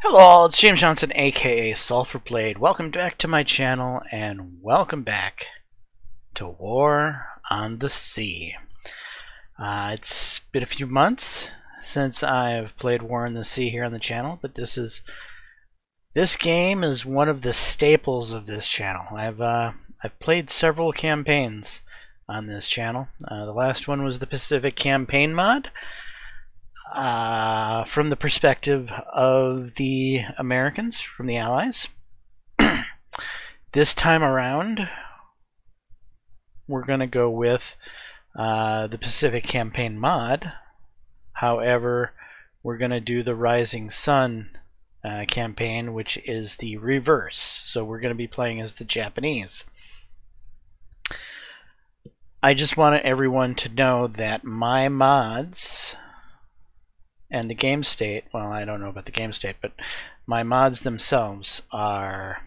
Hello, it's James Johnson, aka Sulphur Blade. Welcome back to my channel, and welcome back to War on the Sea. It's been a few months since I've played War on the Sea here on the channel, but this game is one of the staples of this channel. I've played several campaigns on this channel. The last one was the Pacific Campaign mod. From the perspective of the Americans, from the Allies. This time around, we're going to go with the Pacific Campaign mod. However, we're going to do the Rising Sun campaign, which is the reverse. So we're going to be playing as the Japanese. I just want everyone to know that my mods and the game state, well, I don't know about the game state, but my mods themselves are,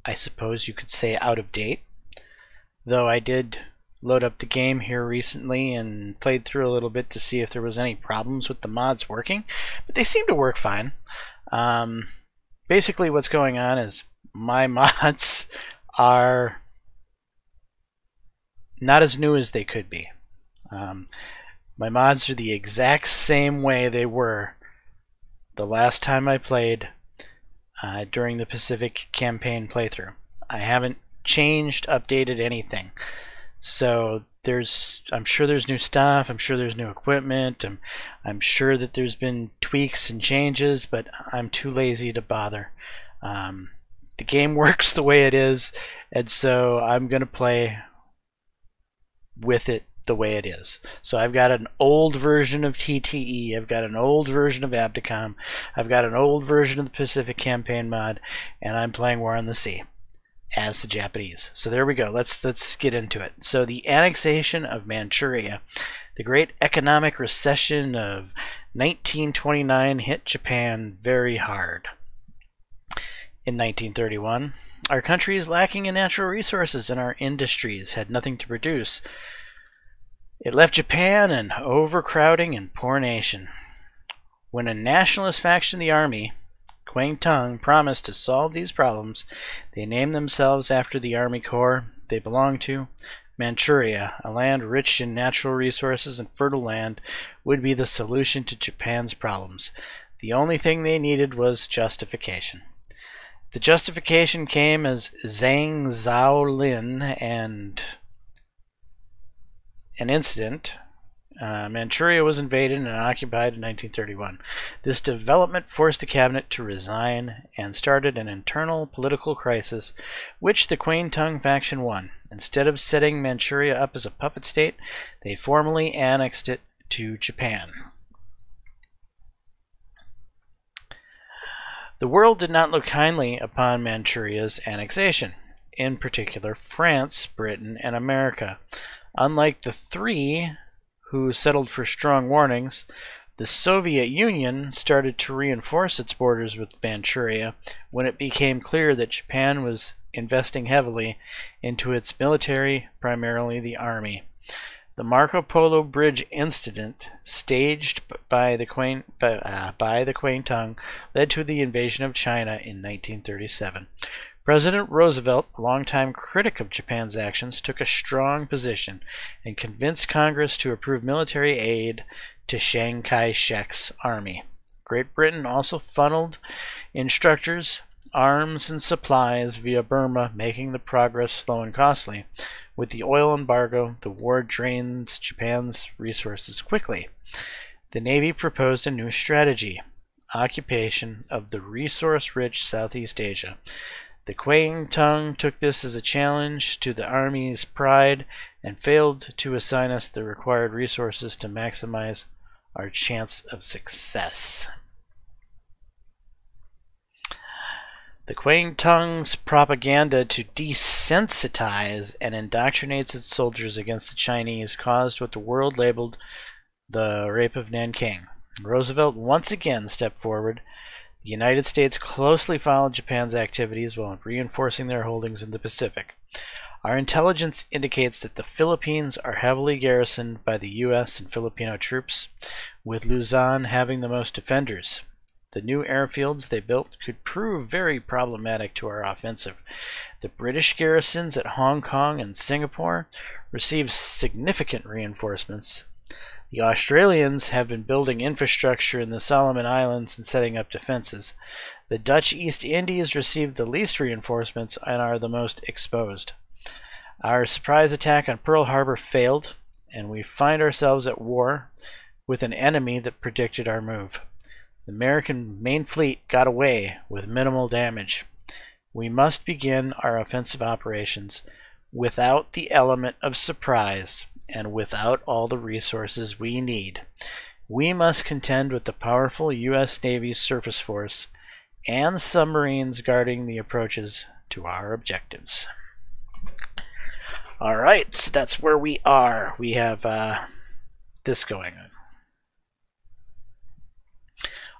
I suppose you could say, out of date. Though I did load up the game here recently and played through a little bit to see if there was any problems with the mods working, but they seem to work fine. Basically what's going on is my mods are not as new as they could be. My mods are the exact same way they were the last time I played during the Pacific Campaign playthrough. I haven't changed, updated anything. So I'm sure there's new stuff, I'm sure there's new equipment, I'm sure that there's been tweaks and changes, but I'm too lazy to bother. The game works the way it is, and so I'm going to play with it the way it is. So I've got an old version of TTE, I've got an old version of Abdicom, I've got an old version of the Pacific Campaign mod, and I'm playing War on the Sea as the Japanese. So there we go. Let's get into it. So the annexation of Manchuria, the great economic recession of 1929 hit Japan very hard. In 1931, our country is lacking in natural resources and our industries had nothing to produce. It left Japan an overcrowding and poor nation. When a nationalist faction in the army, Kwangtung, promised to solve these problems, they named themselves after the army corps they belonged to. Manchuria, a land rich in natural resources and fertile land, would be the solution to Japan's problems. The only thing they needed was justification. The justification came as Zhang Zhaolin and an incident. Manchuria was invaded and occupied in 1931. This development forced the cabinet to resign and started an internal political crisis, which the Kwangtung faction won. Instead of setting Manchuria up as a puppet state, they formally annexed it to Japan. The world did not look kindly upon Manchuria's annexation, in particular France, Britain, and America. Unlike the three who settled for strong warnings, the Soviet Union started to reinforce its borders with Manchuria when it became clear that Japan was investing heavily into its military, primarily the army. The Marco Polo Bridge incident, staged by the Kwangtung, led to the invasion of China in 1937. President Roosevelt, a longtime critic of Japan's actions, took a strong position and convinced Congress to approve military aid to Chiang Kai-shek's army. Great Britain also funneled instructors, arms, and supplies via Burma, making the progress slow and costly. With the oil embargo, the war drained Japan's resources quickly. The Navy proposed a new strategy: occupation of the resource-rich Southeast Asia. The Kwangtung took this as a challenge to the Army's pride and failed to assign us the required resources to maximize our chance of success. The Kwangtung's propaganda to desensitize and indoctrinate its soldiers against the Chinese caused what the world labeled the Rape of Nanking. Roosevelt once again stepped forward. The United States closely followed Japan's activities while reinforcing their holdings in the Pacific. Our intelligence indicates that the Philippines are heavily garrisoned by the U.S. and Filipino troops, with Luzon having the most defenders. The new airfields they built could prove very problematic to our offensive. The British garrisons at Hong Kong and Singapore received significant reinforcements. The Australians have been building infrastructure in the Solomon Islands and setting up defenses. The Dutch East Indies received the least reinforcements and are the most exposed. Our surprise attack on Pearl Harbor failed, and we find ourselves at war with an enemy that predicted our move. The American main fleet got away with minimal damage. We must begin our offensive operations without the element of surprise and without all the resources we need. We must contend with the powerful U.S. Navy's surface force and submarines guarding the approaches to our objectives. Alright, so that's where we are. We have this going on.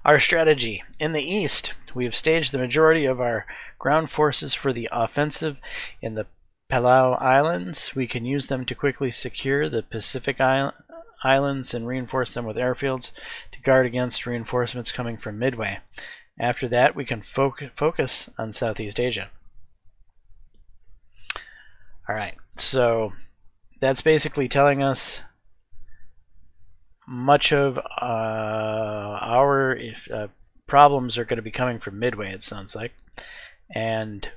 Our strategy. In the east, we have staged the majority of our ground forces for the offensive in the Palau Islands. We can use them to quickly secure the Pacific Islands and reinforce them with airfields to guard against reinforcements coming from Midway. After that, we can focus on Southeast Asia. Alright, so that's basically telling us much of our problems are going to be coming from Midway, it sounds like. And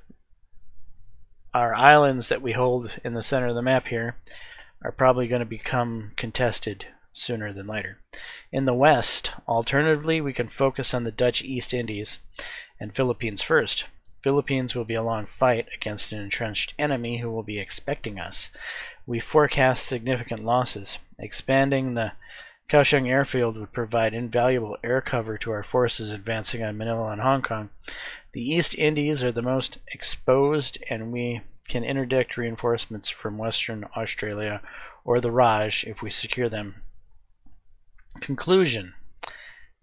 our islands that we hold in the center of the map here are probably going to become contested sooner than later. In the west, alternatively, we can focus on the Dutch East Indies and Philippines first. Philippines will be a long fight against an entrenched enemy who will be expecting us. We forecast significant losses. Expanding the Kaohsiung airfield would provide invaluable air cover to our forces advancing on Manila and Hong Kong. The East Indies are the most exposed, and we can interdict reinforcements from Western Australia or the Raj if we secure them. Conclusion.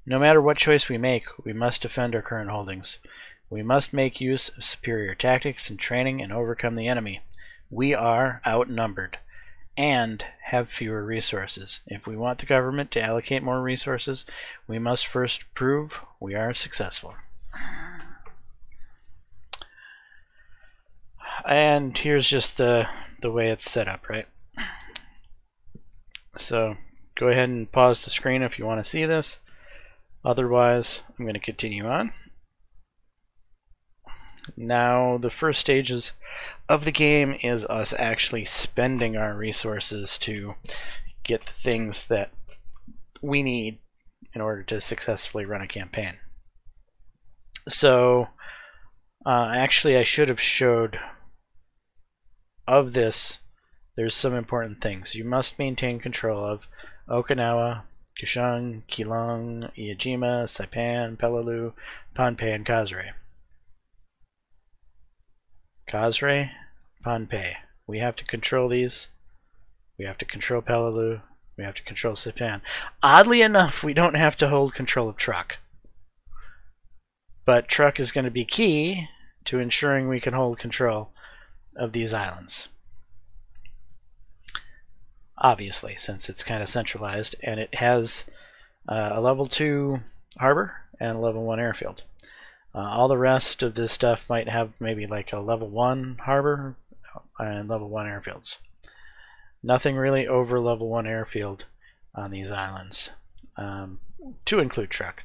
No matter what choice we make, we must defend our current holdings. We must make use of superior tactics and training and overcome the enemy. We are outnumbered and have fewer resources. If we want the government to allocate more resources, we must first prove we are successful. And here's just the way it's set up, right? So go ahead and pause the screen if you want to see this. Otherwise, I'm going to continue on. Now, the first stages of the game is us actually spending our resources to get the things that we need in order to successfully run a campaign. So, actually, I should have showed of this. There's some important things. You must maintain control of Okinawa, Kaohsiung, Keelung, Iwo, Saipan, Peleliu, Pohnpei, and Kazray. Kazray, Pohnpei. We have to control these. We have to control Peleliu. We have to control Saipan. Oddly enough, we don't have to hold control of Truk. But Truk is going to be key to ensuring we can hold control of these islands. Obviously, since it's kind of centralized, and it has a level 2 harbor and a level 1 airfield. All the rest of this stuff might have maybe like a level 1 harbor and level 1 airfields. Nothing really over level 1 airfield on these islands, to include Truk.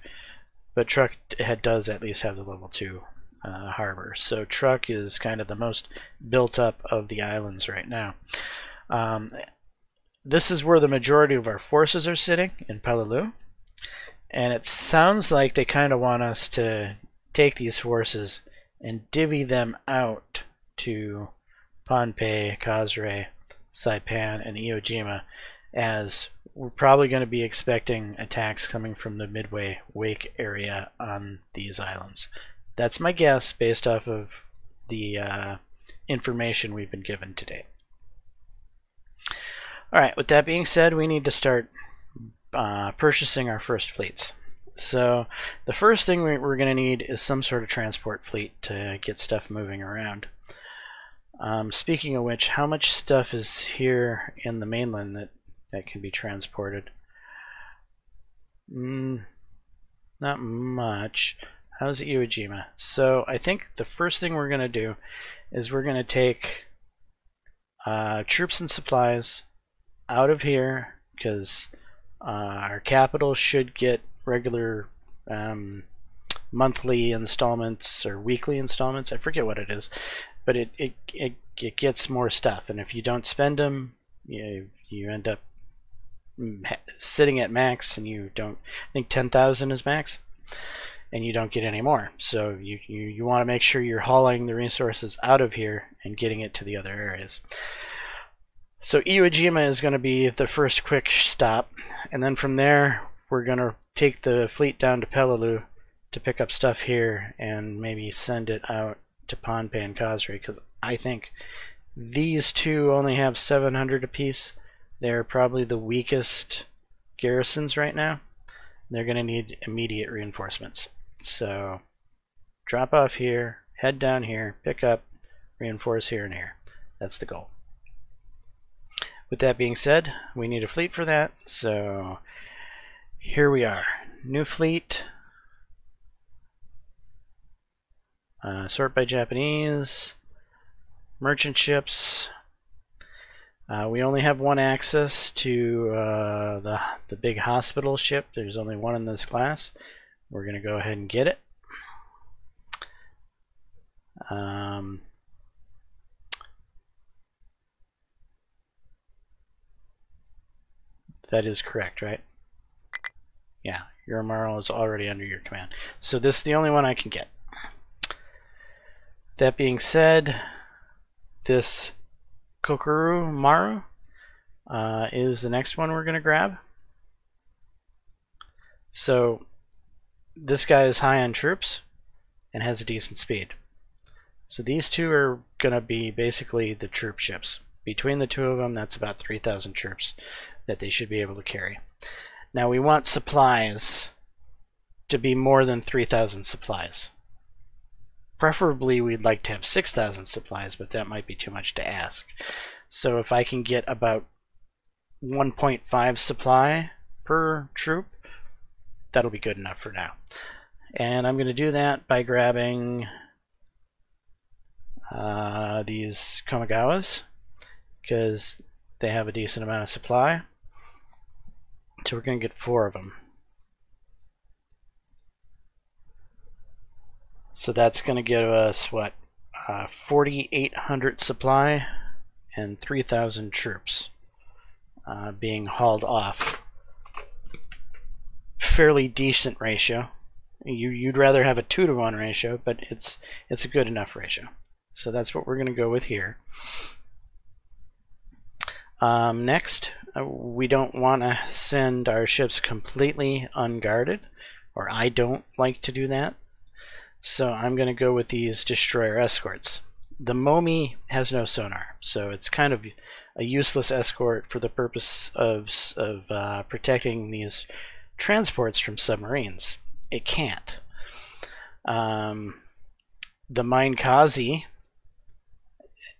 But Truk does at least have the level 2 harbor. So Truk is kind of the most built up of the islands right now. This is where the majority of our forces are sitting, in Peleliu. And it sounds like they kind of want us to take these forces and divvy them out to Pohnpei, Kazray, Saipan, and Iwo, as we're probably going to be expecting attacks coming from the Midway Wake area on these islands. That's my guess based off of the information we've been given today. Alright, with that being said, we need to start purchasing our first fleets. So the first thing we're going to need is some sort of transport fleet to get stuff moving around. Speaking of which, how much stuff is here in the mainland that can be transported? Not much. How's Iwo Jima? So I think the first thing we're going to do is we're going to take troops and supplies out of here, because our capital should get regular monthly installments or weekly installments. I forget what it is, but it gets more stuff, and if you don't spend them, you end up sitting at max, and you don't. I think 10,000 is max, and you don't get any more. So you want to make sure you're hauling the resources out of here and getting it to the other areas. So Iwo Jima is going to be the first quick stop, and then from there we're going to take the fleet down to Peleliu to pick up stuff here and maybe send it out to Pohnpei and Kosrae, because I think these two only have 700 apiece. They're probably the weakest garrisons right now. They're going to need immediate reinforcements. So drop off here, head down here, pick up, reinforce here and here. That's the goal. With that being said, we need a fleet for that, so here we are. New fleet. Sort by Japanese. Merchant ships. We only have one access to the big hospital ship. There's only one in this class. We're going to go ahead and get it. That is correct, right? Yeah, your Amaral is already under your command. So this is the only one I can get. That being said, this Kokuru Maru is the next one we're going to grab. So this guy is high on troops and has a decent speed. So these two are going to be basically the troop ships. Between the two of them, that's about 3,000 troops that they should be able to carry. Now we want supplies to be more than 3,000 supplies. Preferably we'd like to have 6,000 supplies, but that might be too much to ask. So if I can get about 1.5 supply per troop, that'll be good enough for now. And I'm going to do that by grabbing these Komigawas, because they have a decent amount of supply. So we're going to get 4 of them. So that's going to give us, what, 4,800 supply and 3,000 troops being hauled off. Fairly decent ratio. You'd rather have a 2-to-1 ratio, but it's a good enough ratio. So that's what we're going to go with here. Next, we don't want to send our ships completely unguarded, or I don't like to do that. So I'm going to go with these destroyer escorts. The Momi has no sonar, so it's kind of a useless escort for the purpose of protecting these transports from submarines. It can't. The Mine Kazi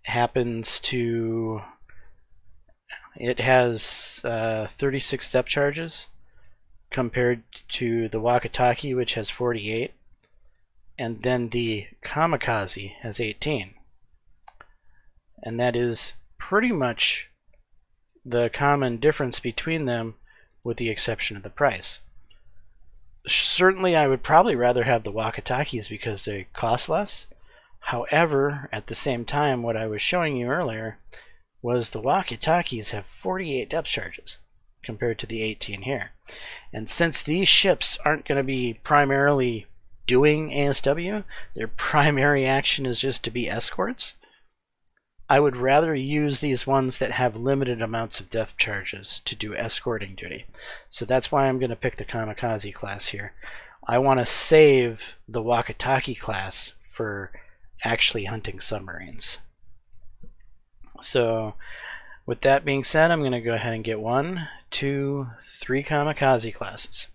happens to... It has 36 depth charges compared to the Wakataki, which has 48. And then the Kamikaze has 18. And that is pretty much the common difference between them, with the exception of the price. Certainly I would probably rather have the Wakatakis because they cost less. However, at the same time, what I was showing you earlier was the Wakatakis have 48 depth charges compared to the 18 here. And since these ships aren't going to be primarily doing ASW, their primary action is just to be escorts, I would rather use these ones that have limited amounts of depth charges to do escorting duty. So that's why I'm going to pick the Kamikaze class here. I want to save the Wakataki class for actually hunting submarines. So with that being said, I'm going to go ahead and get 1, 2, 3 Kamikaze classes.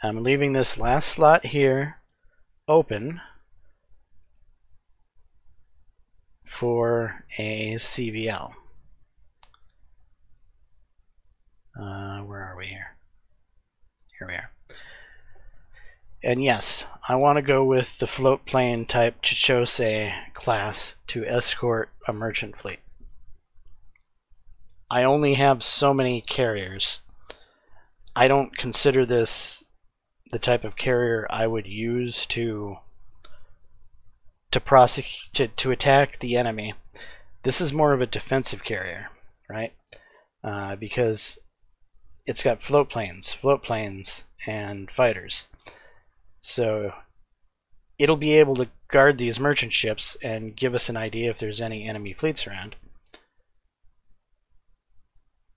I'm leaving this last slot here open for a CVL. Where are we here? Here we are. And yes, I want to go with the float plane type Chichose class to escort a merchant fleet. I only have so many carriers. I don't consider this the type of carrier I would use to attack the enemy. This is more of a defensive carrier, right? Because it's got float planes, and fighters. So it'll be able to guard these merchant ships and give us an idea if there's any enemy fleets around.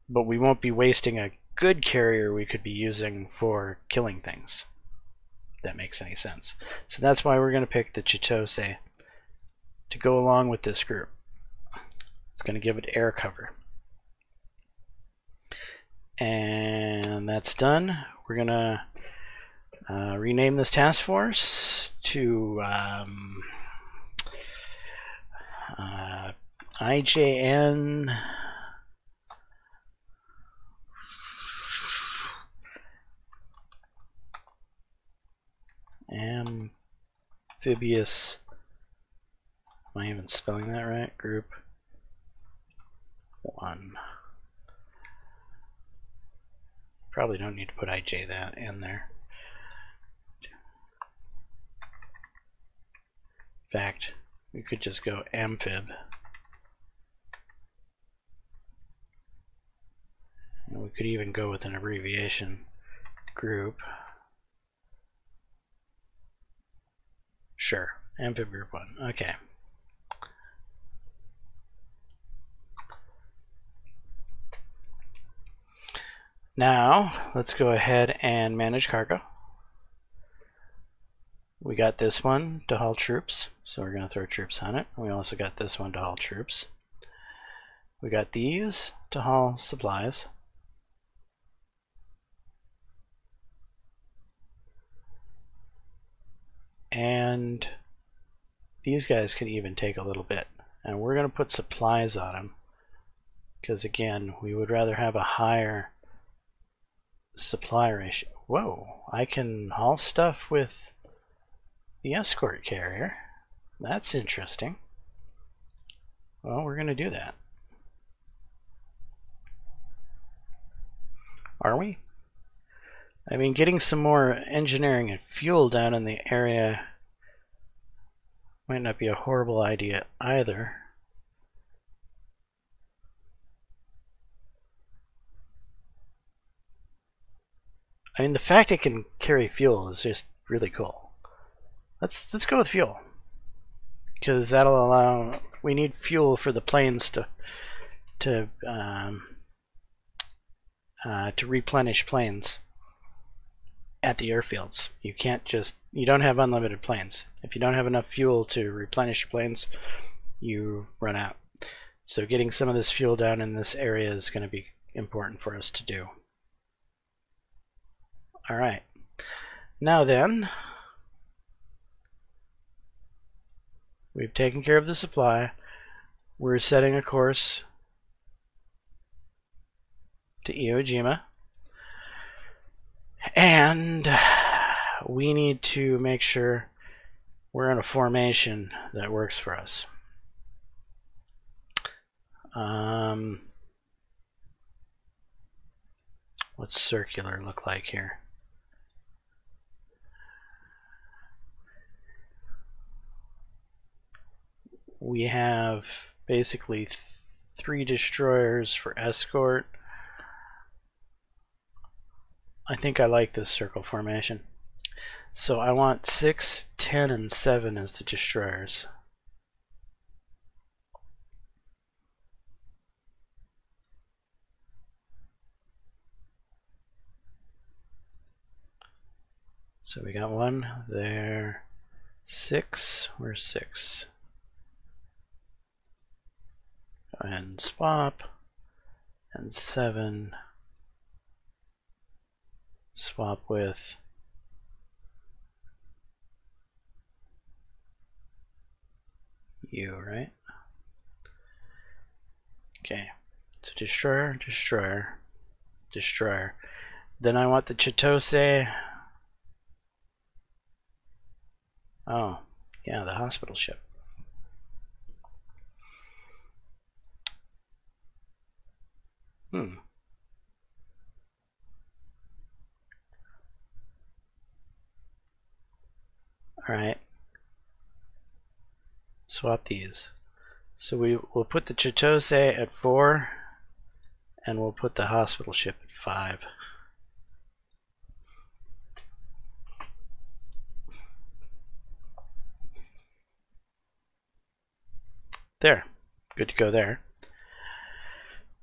But we won't be wasting a good carrier we could be using for killing things. If that makes any sense. So that's why we're going to pick the Chitose to go along with this group. It's going to give it air cover. And that's done. We're going to rename this task force to IJN Amphibious. Am I even spelling that right? Group 1. Probably don't need to put IJ that in there. In fact, we could just go amphib. And we could even go with an abbreviation. Group. Sure, amphib group 1. Okay. Now, let's go ahead and manage cargo. We got this one to haul troops, so we're going to throw troops on it. We also got this one to haul troops. We got these to haul supplies. And these guys could even take a little bit. And we're going to put supplies on them, because again, we would rather have a higher supply ratio. Whoa, I can haul stuff with the escort carrier. That's interesting. Well, we're going to do that. Are we? I mean, getting some more engineering and fuel down in the area might not be a horrible idea either. I mean, the fact it can carry fuel is just really cool. Let's go with fuel, because that'll allow. We need fuel for the planes to replenish planes at the airfields. You don't have unlimited planes. If you don't have enough fuel to replenish planes, you run out. So getting some of this fuel down in this area is going to be important for us to do. All right. Now then, we've taken care of the supply. We're setting a course to Iwo Jima. And we need to make sure we're in a formation that works for us. What's circular look like here? We have basically 3 destroyers for escort. I think I like this circle formation. So I want 6, 10, and 7 as the destroyers. So we got 1 there, 6, where's 6? Go ahead and swap, and 7. Swap with you, right? Okay, so destroyer, destroyer, destroyer. Then I want the Chitose. Oh, yeah, the hospital ship. Alright. Swap these. So we'll put the Chitose at 4, and we'll put the hospital ship at 5. There. Good to go there.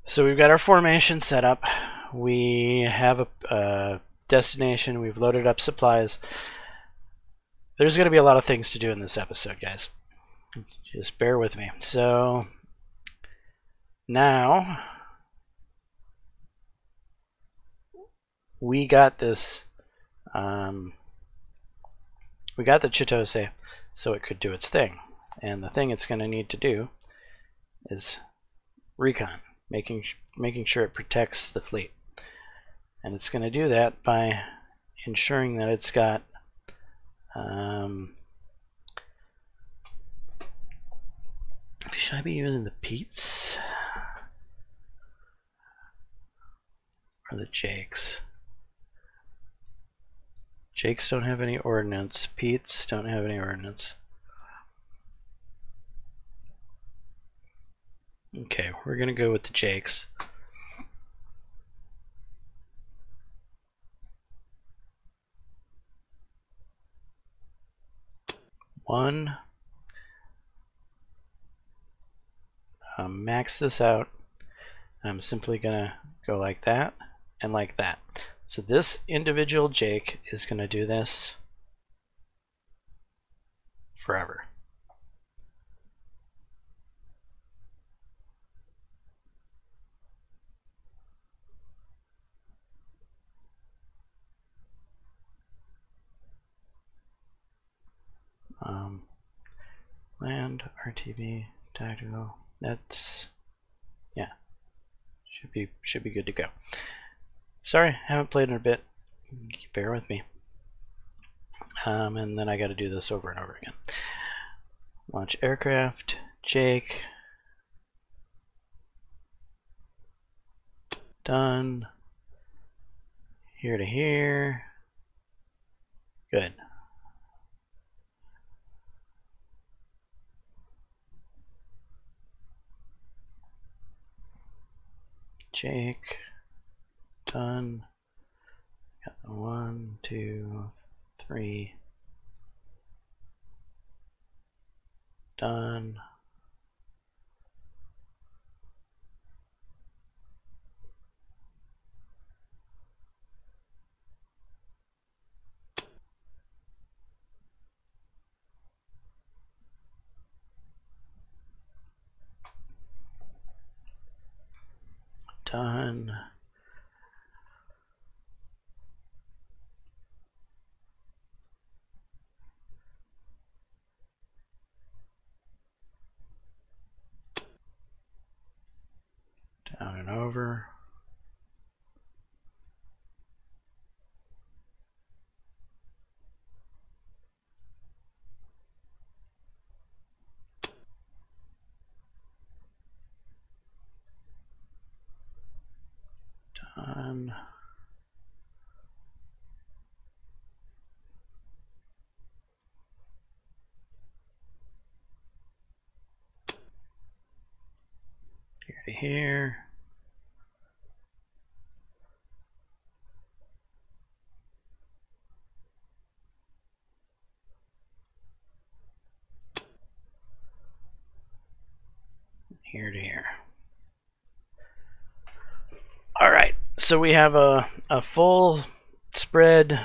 So we've got our formation set up. We have a destination. We've loaded up supplies. There's going to be a lot of things to do in this episode, guys. Just bear with me. So now we got this. We got the Chitose, so it could do its thing. And the thing it's going to need to do is recon, making sure it protects the fleet. And it's going to do that by ensuring that it's got should I be using the Petes or the Jakes? Jakes don't have any ordnance. Petes don't have any ordnance. Okay, we're gonna go with the Jakes. One. Max this out. I'm simply gonna go like that and like that. So this individual Jake is gonna do this forever. Land, RTV, tactical. That's, yeah, should be good to go. Sorry, haven't played in a bit. Bear with me. And then I got to do this over and over again. Launch aircraft, Jake. Done. Here to here. Good. Jake. Done. Got 1, 2, 3. Done. Done. Down and over. Done. Here to here. Here to here. Alright, so we have a full spread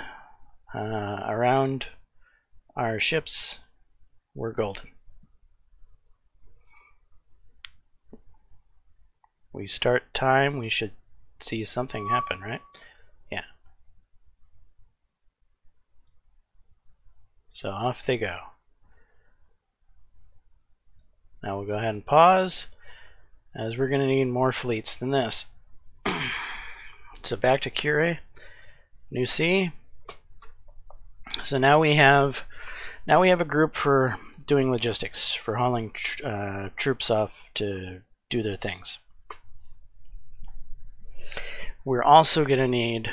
around our ships. We're golden. We start time, we should see something happen, right? Yeah. So off they go. Now we'll go ahead and pause, as we're going to need more fleets than this. So back to Kure, New Sea. So now we have a group for doing logistics, for hauling troops off to do their things. We're also going to need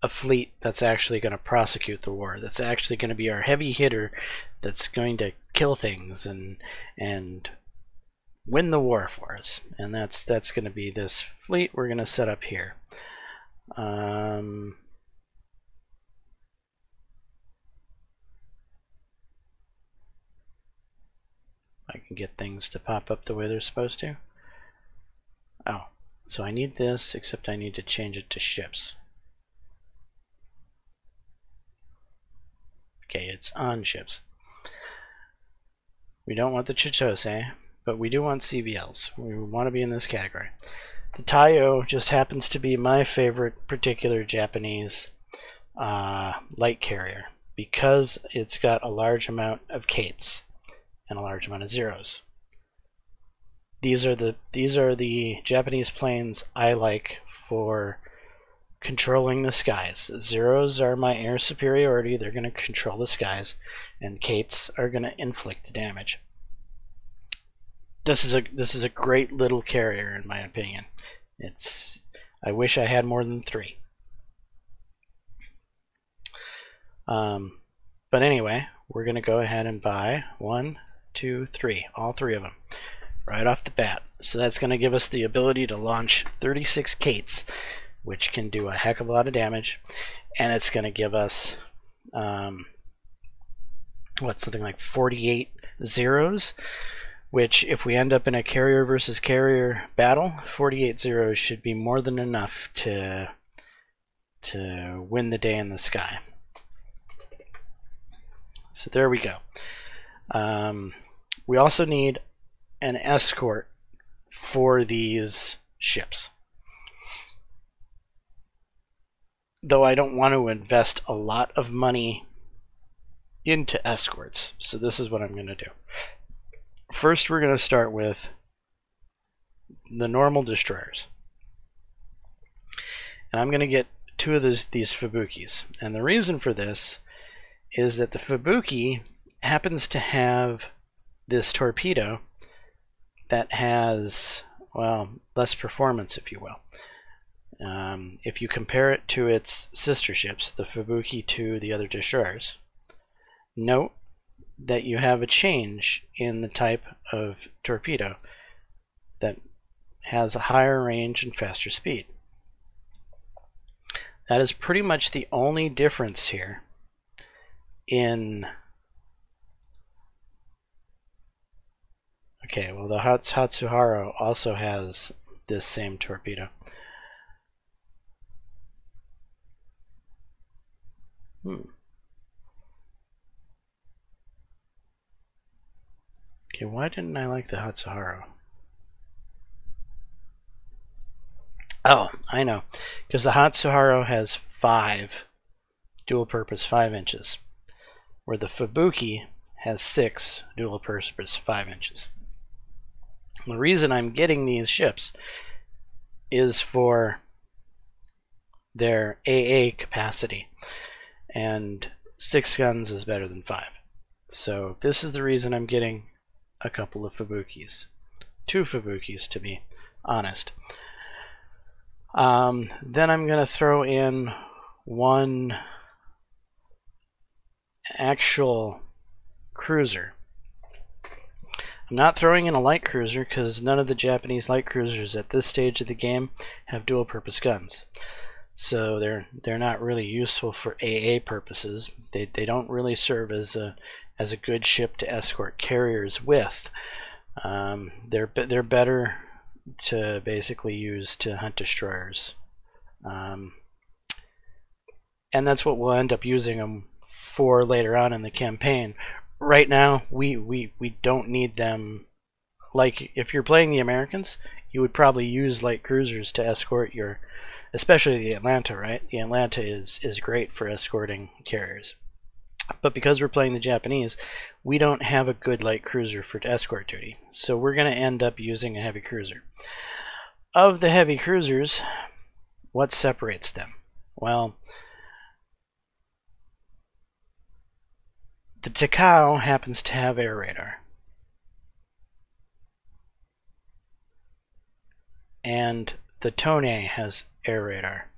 a fleet that's actually going to prosecute the war. That's actually going to be our heavy hitter. That's going to kill things and win the war for us. And that's going to be this fleet we're going to set up here. I can get things to pop up the way they're supposed to. Oh, so I need this, except I need to change it to ships. Okay, it's on ships. We don't want the Chitose, but we do want CVLs. We want to be in this category. The Taiyo just happens to be my favorite particular Japanese light carrier because it's got a large amount of Kates and a large amount of Zeros. These are the Japanese planes I like for controlling the skies. Zeros are my air superiority. They're going to control the skies, and Kates are going to inflict the damage. This is a great little carrier in my opinion. I wish I had more than 3. But anyway, we're going to go ahead and buy 1, 2, 3, all 3 of them right off the bat. So that's going to give us the ability to launch 36 Kates, which can do a heck of a lot of damage, and it's going to give us something like 48 Zeros, which if we end up in a carrier versus carrier battle, 48 Zeros should be more than enough to win the day in the sky. So there we go. We also need an escort for these ships. Though I don't want to invest a lot of money into escorts, so this is what I'm going to do. First, we're going to start with the normal destroyers. And I'm going to get 2 of these Fubukis. And the reason for this is that the Fubuki happens to have this torpedo that has, well, less performance, if you will. If you compare it to its sister ships, the Fubuki to the other destroyers, note that you have a change in the type of torpedo that has a higher range and faster speed. That is pretty much the only difference here in... Okay, well, the Hatsuharu also has this same torpedo. Okay, why didn't I like the Hatsuharu? Oh, I know. Because the Hatsuharu has 5 dual-purpose 5 inches, where the Fubuki has 6 dual-purpose 5 inches. The reason I'm getting these ships is for their AA capacity, and 6 guns is better than 5. So this is the reason I'm getting a couple of Fubukis. 2 Fubukis, to be honest. Then I'm going to throw in 1 actual cruiser. I'm not throwing in a light cruiser because none of the Japanese light cruisers at this stage of the game have dual purpose guns. So they're not really useful for AA purposes. They don't really serve as a good ship to escort carriers with. They're better to basically use to hunt destroyers, and that's what we'll end up using them for later on in the campaign. Right now, we don't need them. Like, if you're playing the Americans, you would probably use light cruisers to escort your, especially the Atlanta, right? The Atlanta is great for escorting carriers. But because we're playing the Japanese, we don't have a good light cruiser for escort duty. So we're going to end up using a heavy cruiser. Of the heavy cruisers, what separates them? Well, the Takao happens to have air radar. And the Tone has air radar.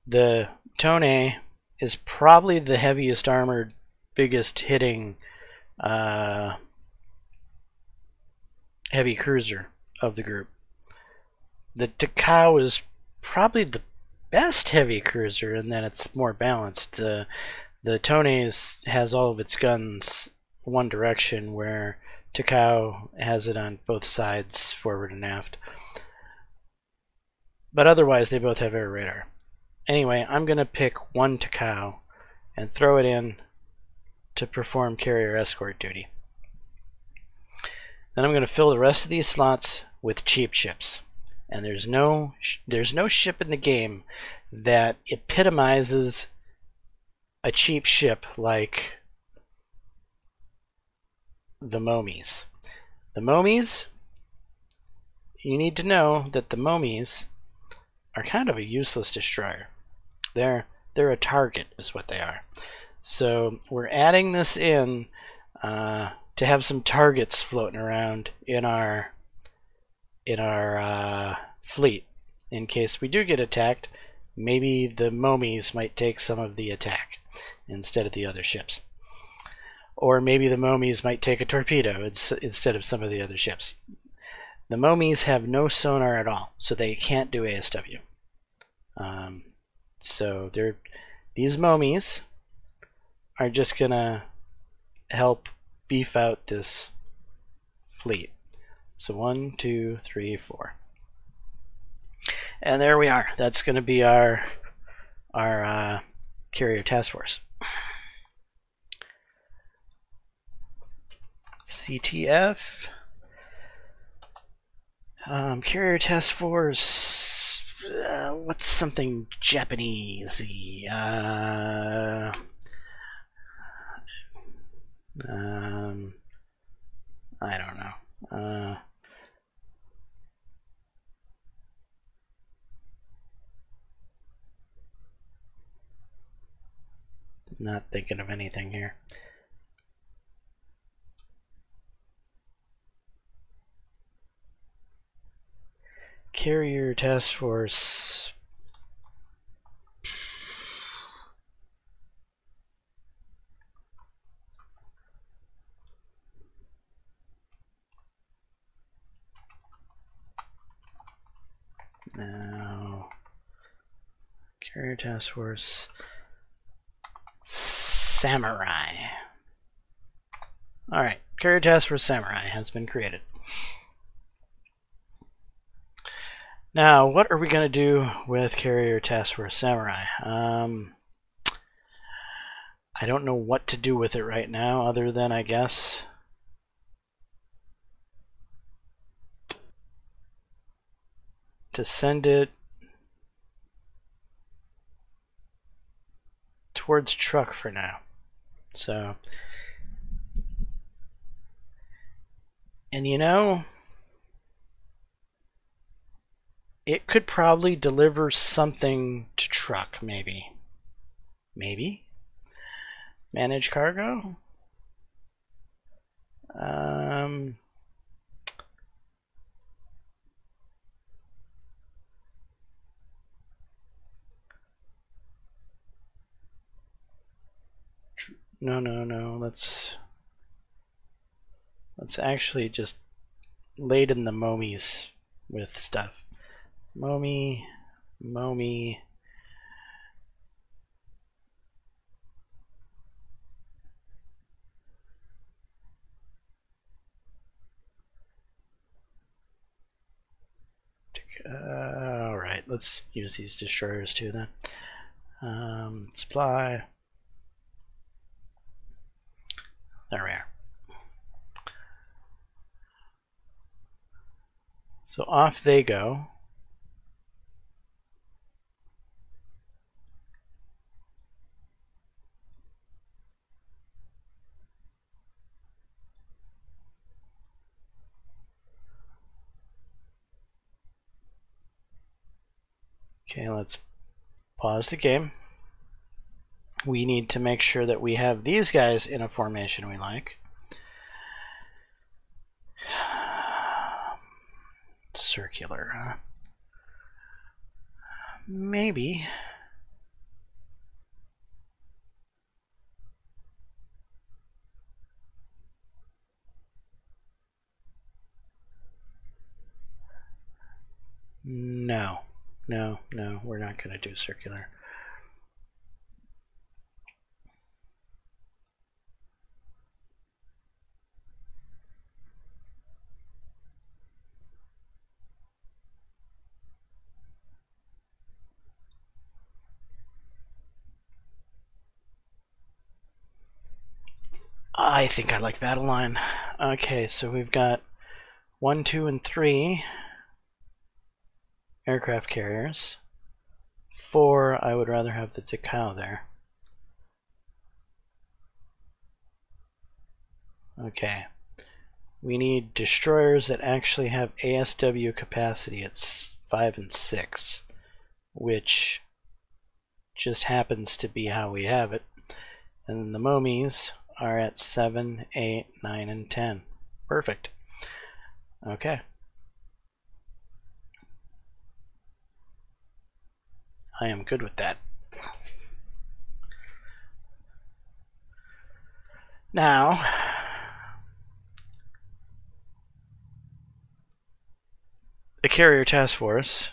The Tone is probably the heaviest armored, biggest hitting heavy cruiser of the group. The Takao is probably the best heavy cruiser, and then it's more balanced. The Tone has all of its guns one direction, where Takao has it on both sides, forward and aft. But otherwise, they both have air radar. Anyway, I'm going to pick one Takao and throw it in to perform carrier escort duty. Then I'm going to fill the rest of these slots with cheap ships. And there's no ship in the game that epitomizes a cheap ship like the Momies. The Momies, you need to know that the Momies are kind of a useless destroyer. They're a target, is what they are. So we're adding this in to have some targets floating around in our fleet in case we do get attacked. Maybe the Momies might take some of the attack instead of the other ships. Or maybe the Momies might take a torpedo instead of some of the other ships. The Momies have no sonar at all, so they can't do ASW. So these Momies are just gonna help beef out this fleet. So 1, 2, 3, 4. And there we are. That's going to be our carrier task force. CTF. Carrier task force. What's something Japanese-y? I don't know. Not thinking of anything here. Carrier task force. Now, carrier task force. Samurai. Alright, carrier task force Samurai has been created. Now, what are we going to do with carrier task force Samurai? I don't know what to do with it right now, other than, I guess, to send it towards truck for now. So, and you know, it could probably deliver something to truck, maybe. Maybe? Manage cargo? No. Let's actually just laden the Momies with stuff. Momi. Alright, let's use these destroyers too then. Supply. There we are. So off they go. Okay, let's pause the game. We need to make sure that we have these guys in a formation we like. Circular, huh? Maybe. No, we're not going to do circular. I think I like battle line. Okay, so we've got 1, 2, and 3 aircraft carriers. 4, I would rather have the Takao there. Okay. We need destroyers that actually have ASW capacity at 5 and 6, which just happens to be how we have it. And the Momies are at 7, 8, 9, and 10. Perfect. Okay. I am good with that. Now, the carrier task force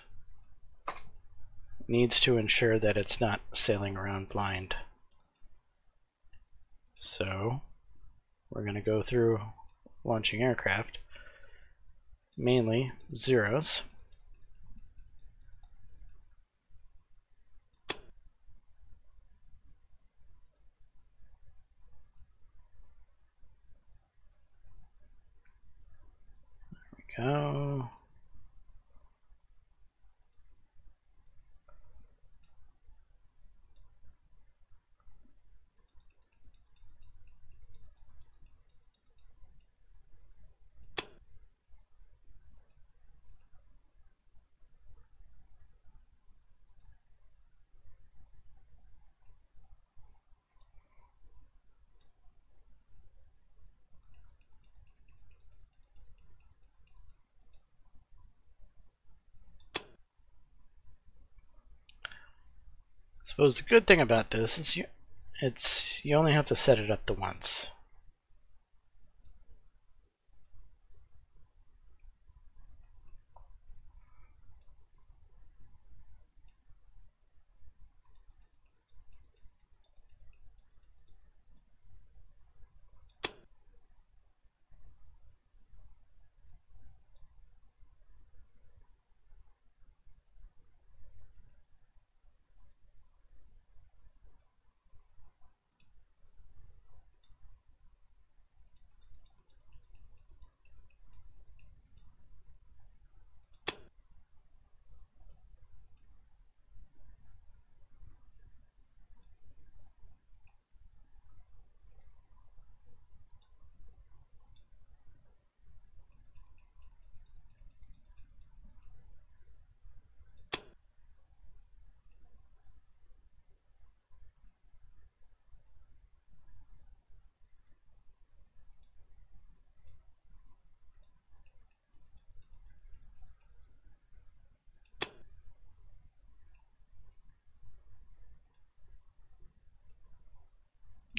needs to ensure that it's not sailing around blind. So we're going to go through launching aircraft, mainly zeros. There we go. I suppose the good thing about this is you only have to set it up the once.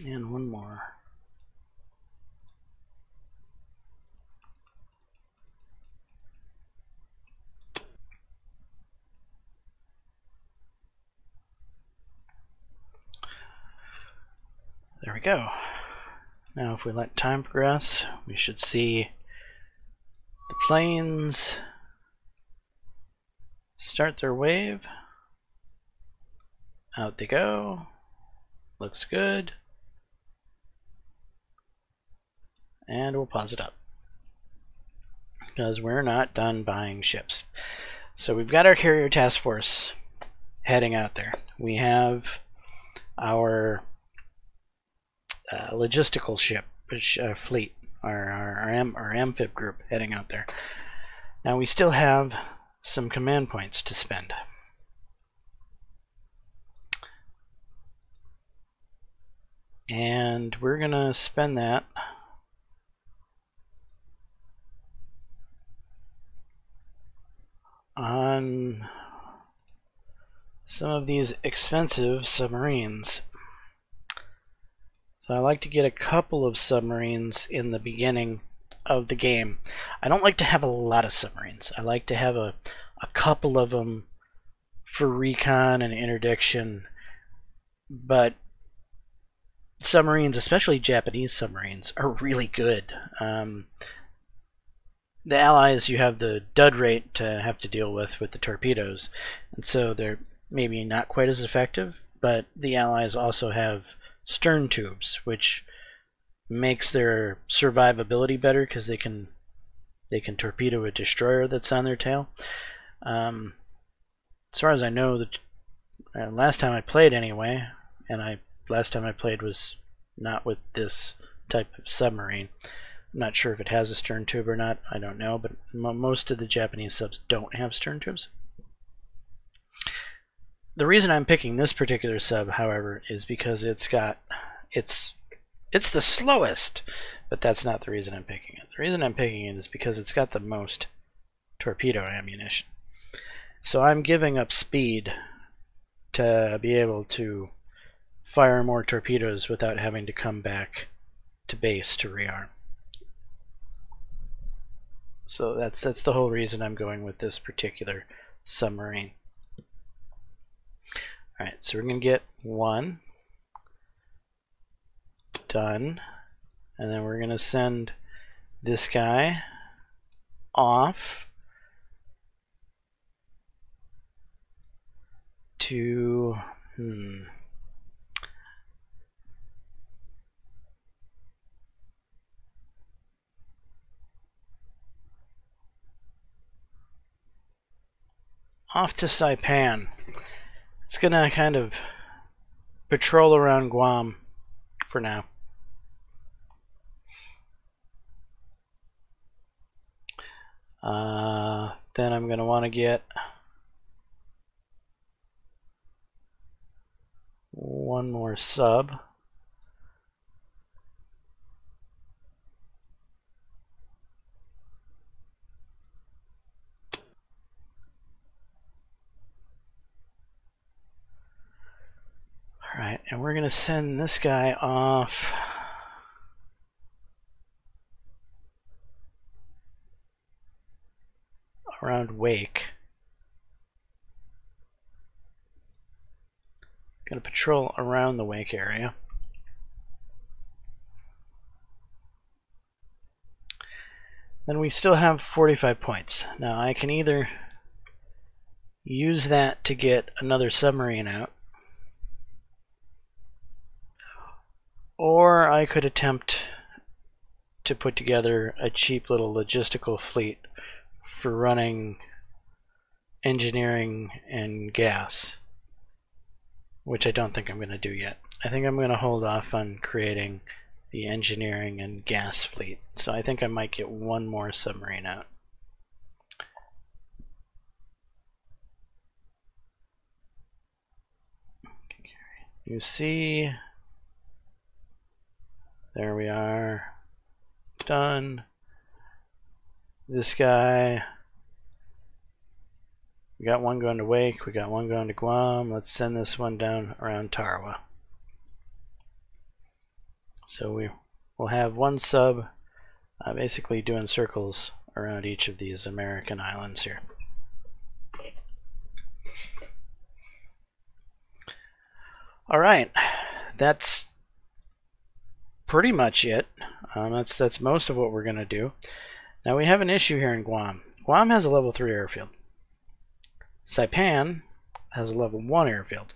And one more. There we go. Now if we let time progress, we should see the planes start their wave. Out they go. Looks good. And we'll pause it up, because we're not done buying ships. So we've got our carrier task force heading out there. We have our logistical ship, fleet, our amphib group heading out there. Now we still have some command points to spend. And we're going to spend that on some of these expensive submarines. So I like to get a couple of submarines in the beginning of the game. I don't like to have a lot of submarines. I like to have a couple of them for recon and interdiction, but submarines, especially Japanese submarines, are really good. The Allies, you have the dud rate to have to deal with the torpedoes, and so they're maybe not quite as effective, but the Allies also have stern tubes, which makes their survivability better because they can torpedo a destroyer that's on their tail. As far as I know, the last time I played anyway, and last time I played was not with this type of submarine. I'm not sure if it has a stern tube or not. I don't know, but most of the Japanese subs don't have stern tubes. The reason I'm picking this particular sub, however, is because it's the slowest, but that's not the reason I'm picking it. The reason I'm picking it is because it's got the most torpedo ammunition. So I'm giving up speed to be able to fire more torpedoes without having to come back to base to rearm. So that's the whole reason I'm going with this particular submarine. Alright, so we're going to get one done, and then we're going to send this guy off to off to Saipan. It's gonna kind of patrol around Guam for now. Then I'm gonna want to get one more sub. Alright, and we're going to send this guy off around Wake. Going to patrol around the Wake area. Then we still have 45 points. Now I can either use that to get another submarine out, or I could attempt to put together a cheap little logistical fleet for running engineering and gas, which I don't think I'm going to do yet. I think I'm going to hold off on creating the engineering and gas fleet. So I think I might get one more submarine out. You see, there we are. Done. This guy. We got one going to Wake. We got one going to Guam. Let's send this one down around Tarawa. So we will have one sub basically doing circles around each of these American islands here. Alright, that's pretty much it. That's most of what we're going to do. Now we have an issue here in Guam. Guam has a level 3 airfield. Saipan has a level 1 airfield.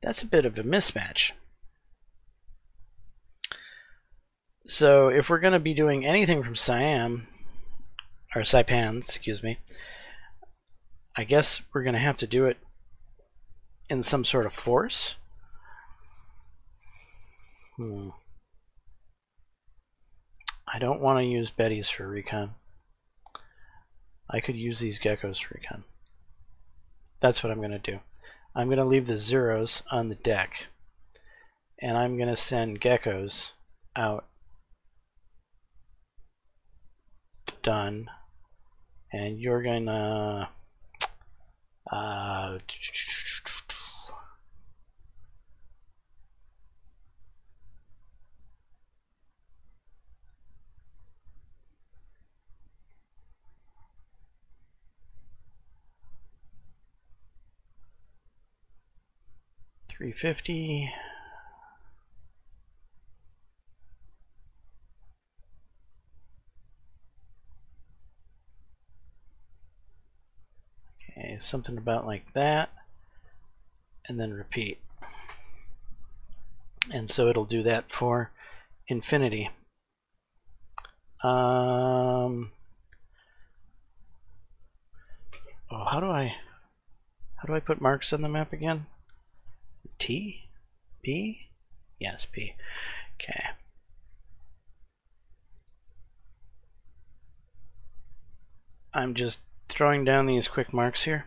That's a bit of a mismatch. So if we're going to be doing anything from Saipan, excuse me, I guess we're going to have to do it in some sort of force. I don't want to use Bettys for recon. I could use these geckos for recon. That's what I'm going to do. I'm going to leave the zeros on the deck, and I'm going to send geckos out. Done. And you're going to $350. Okay, something about like that, and then repeat. And so it'll do that for infinity. Oh, how do I put marks on the map again? T? P? Yes, P. Okay. I'm just throwing down these quick marks here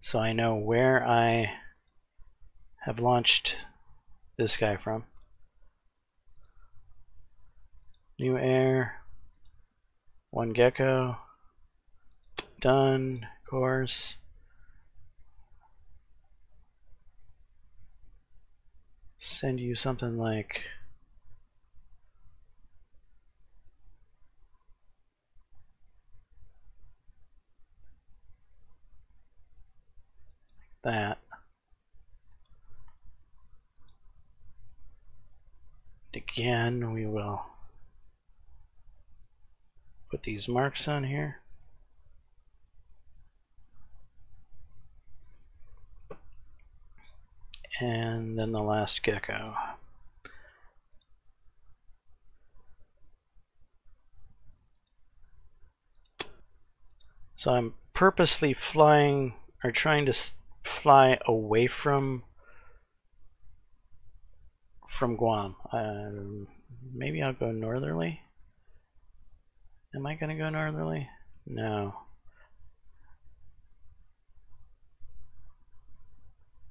so I know where I have launched this guy from. New air, 1 gecko, done, course. Send you something like that. Again, we will put these marks on here. And then the last gecko. So I'm purposely flying, or trying to fly away from Guam. Maybe I'll go northerly. Am I going to go northerly? No.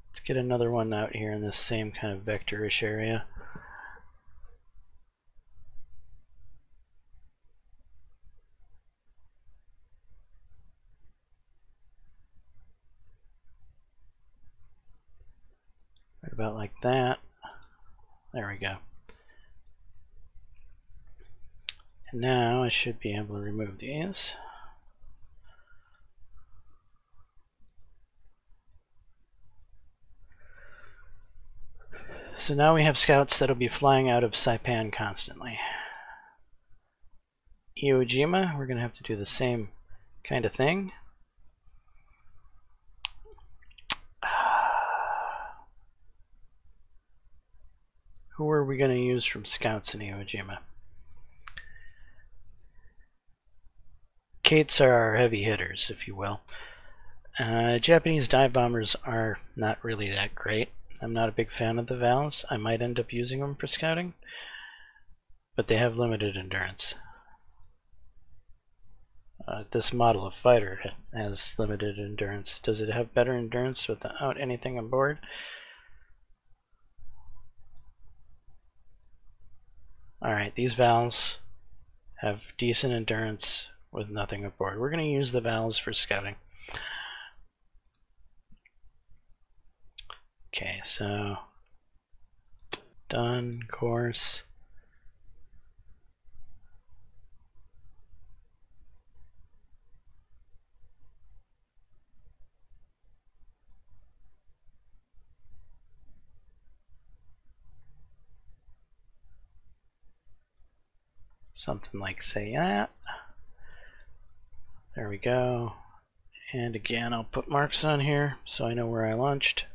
Let's get another one out here in this same kind of vectorish area. Right about like that. There we go. And now I should be able to remove these. So now we have scouts that'll be flying out of Saipan constantly. Iwo Jima, we're going to have to do the same kind of thing. Who are we going to use from scouts in Iwo Jima? Kates are our heavy hitters, if you will. Japanese dive bombers are not really that great. I'm not a big fan of the Vals. I might end up using them for scouting, but they have limited endurance. This model of fighter has limited endurance. Does it have better endurance without anything on board? Alright, these Vals have decent endurance with nothing aboard. We're going to use the Vals for scouting. Okay, so done, course. Something like, say, that. There we go. And again, I'll put marks on here so I know where I launched.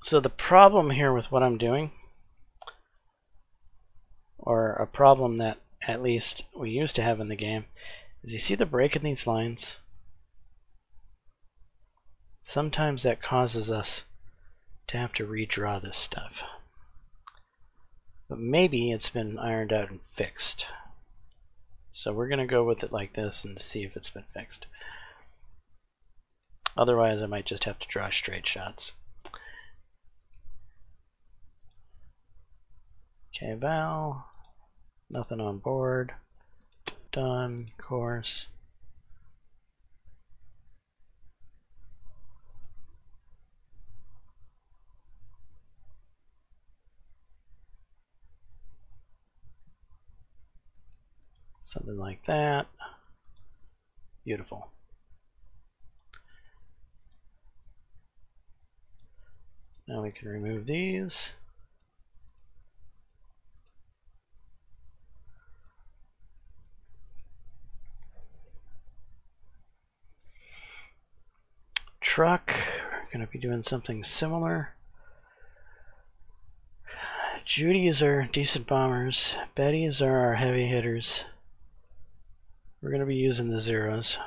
So the problem here with what I'm doing, or a problem that at least we used to have in the game, is you see the break in these lines? Sometimes that causes us to have to redraw this stuff. But maybe it's been ironed out and fixed. So we're going to go with it like this and see if it's been fixed. Otherwise, I might just have to draw straight shots. Okay, Val. Nothing on board. Done. Course. Something like that. Beautiful. Now we can remove these. Truck, we're going to be doing something similar. Judy's are decent bombers. Betty's are our heavy hitters. We're going to be using the zeros.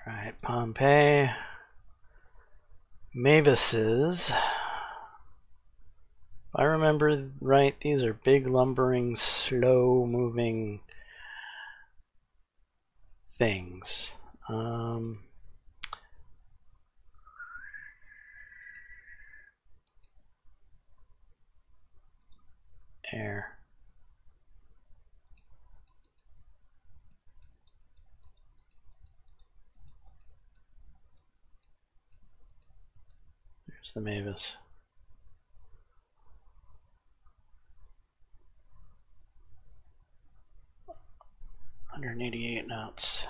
Alright, Pompeii. Mavises. If I remember right, these are big, lumbering, slow-moving things. Air. There's the Mavis. $188 knots.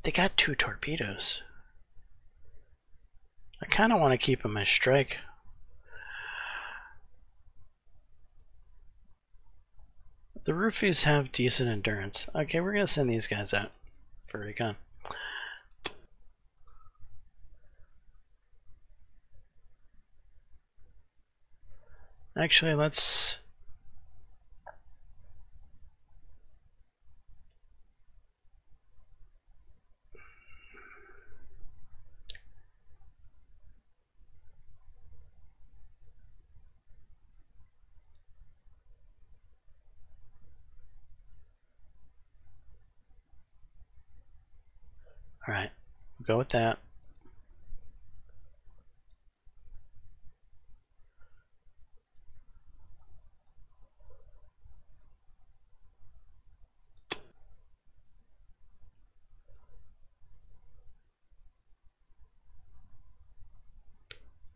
They got 2 torpedoes. I kind of want to keep them as strike. The roofies have decent endurance. Okay, we're going to send these guys out for recon. Actually, let's... Alright, we'll go with that.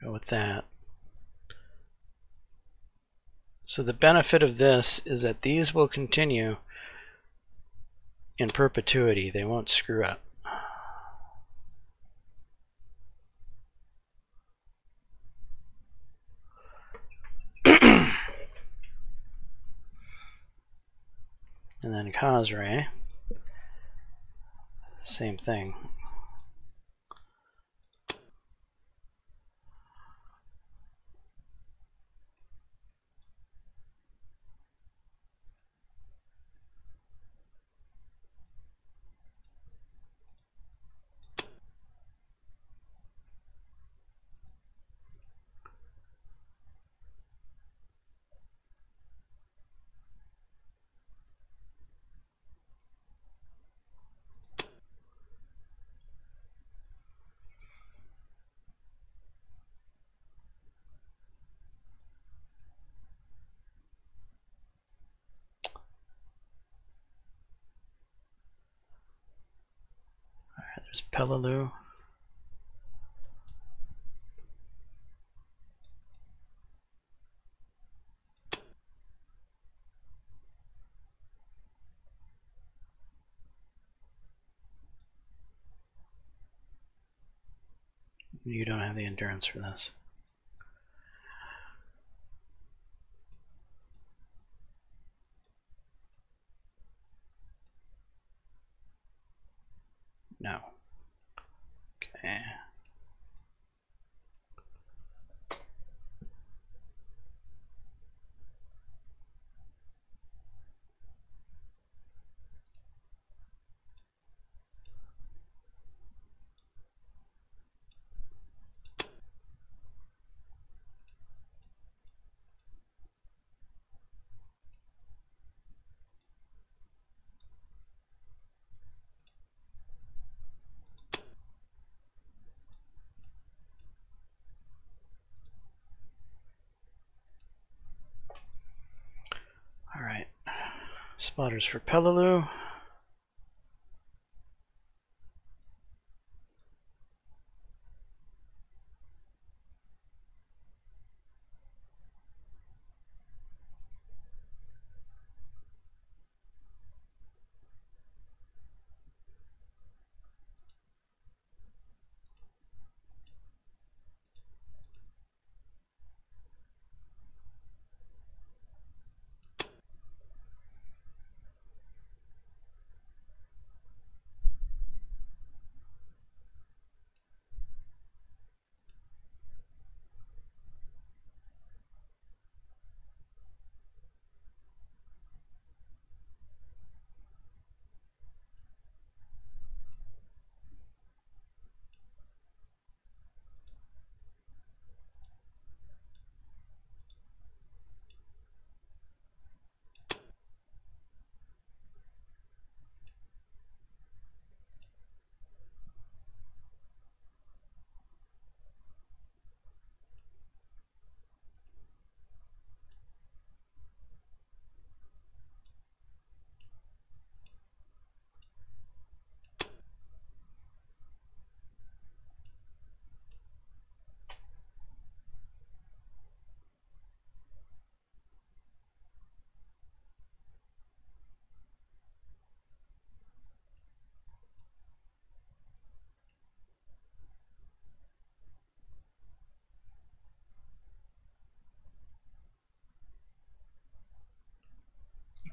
Go with that. So the benefit of this is that these will continue in perpetuity. They won't screw up. And then Cosray. Same thing. There's Peleliu. You don't have the endurance for this. No. Okay. All right. Spotters for Peleliu.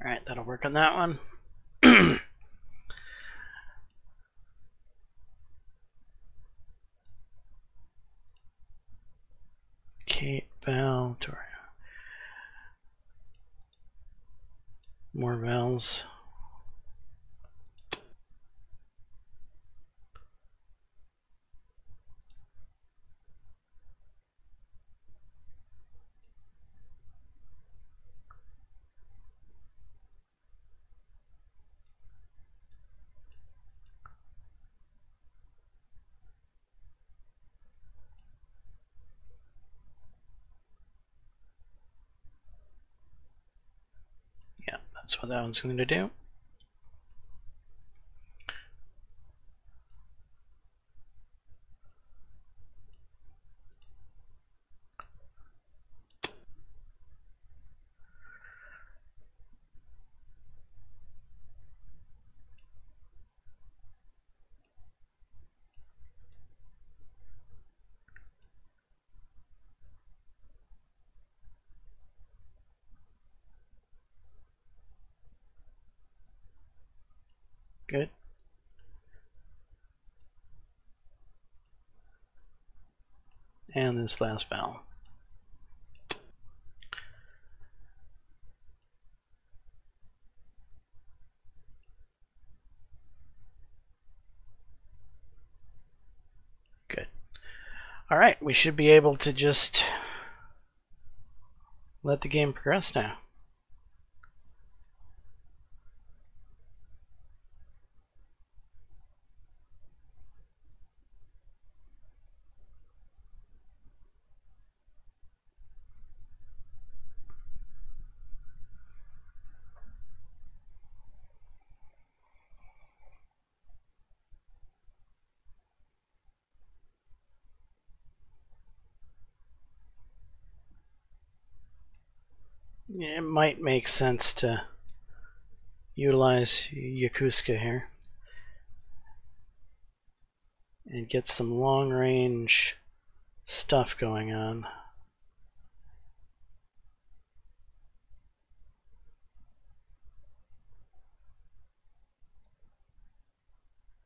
All right, that'll work on that one. Kate Bell, Toria. More bells. Yeah, that's what that one's going to do. and this last valve. Good. All right, we should be able to just let the game progress now. It might make sense to utilize Yokosuka here and get some long-range stuff going on.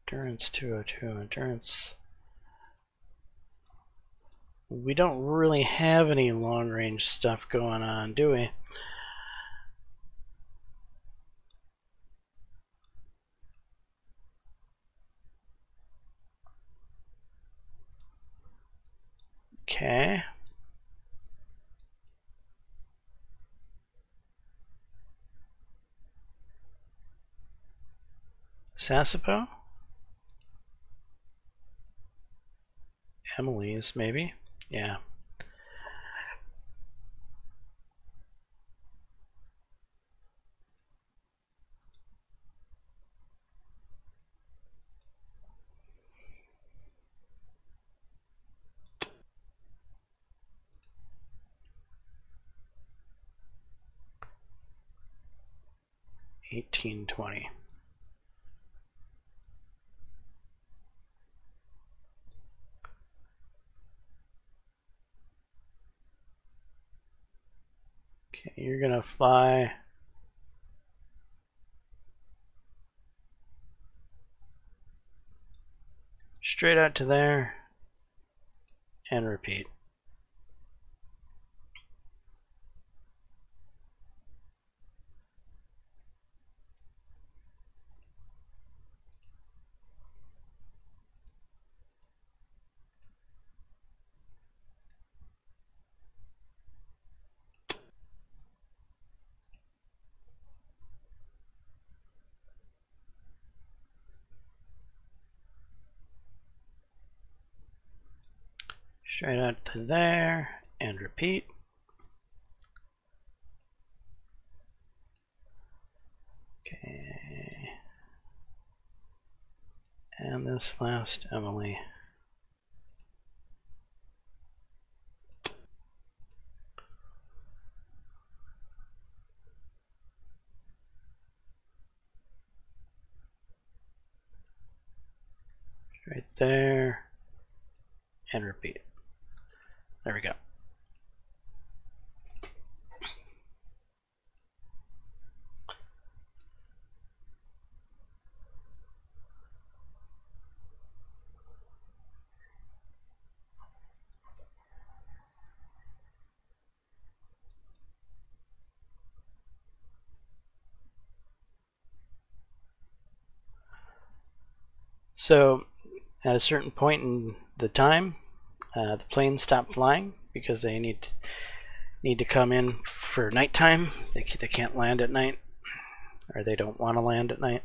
Endurance 202, endurance. We don't really have any long-range stuff going on, do we? Okay. Sasebo? Emily's, maybe? Yeah. $18.20. Okay, you're gonna fly straight out to there and repeat. Straight out to there and repeat. Okay. And this last Emily. Right there and repeat. There we go. So at a certain point in the time, the planes stop flying because they need to come in for nighttime. They can't land at night, or they don't want to land at night.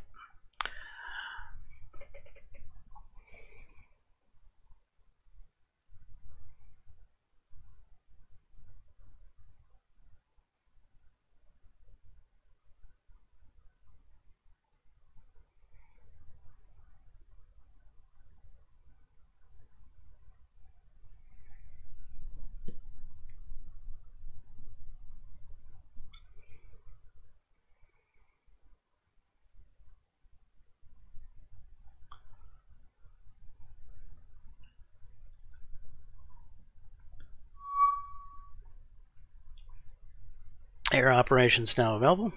Air operations now available.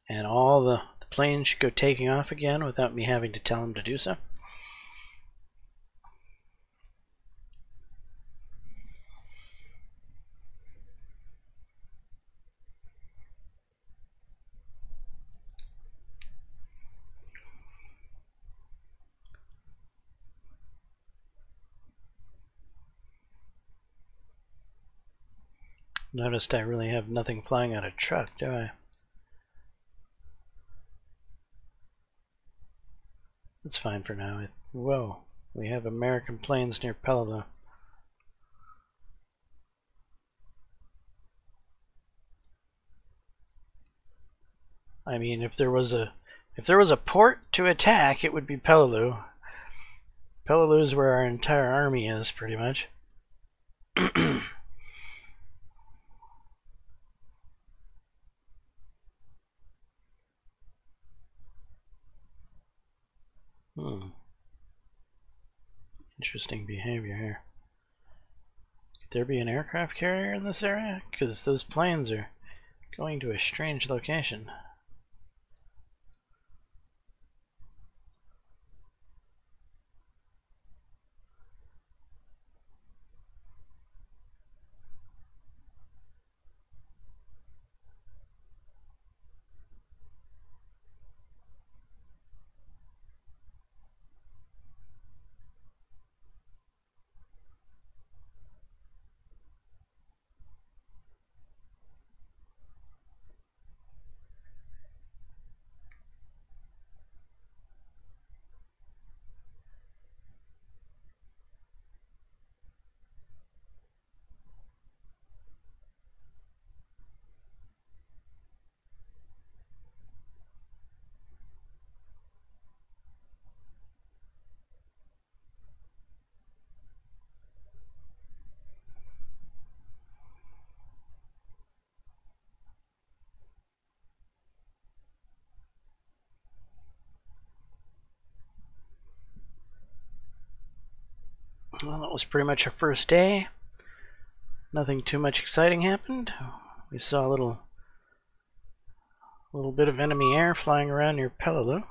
And all the planes should go taking off again without me having to tell them to do so. Noticed I really have nothing flying out of truck, do I? That's fine for now. Whoa, we have American planes near Peleliu. I mean, if there was a port to attack, it would be Peleliu. Peleliu is where our entire army is, pretty much. Interesting behavior here. Could there be an aircraft carrier in this area? Because those planes are going to a strange location. Well, that was pretty much our first day. Nothing too much exciting happened. We saw a little bit of enemy air flying around near Peleliu.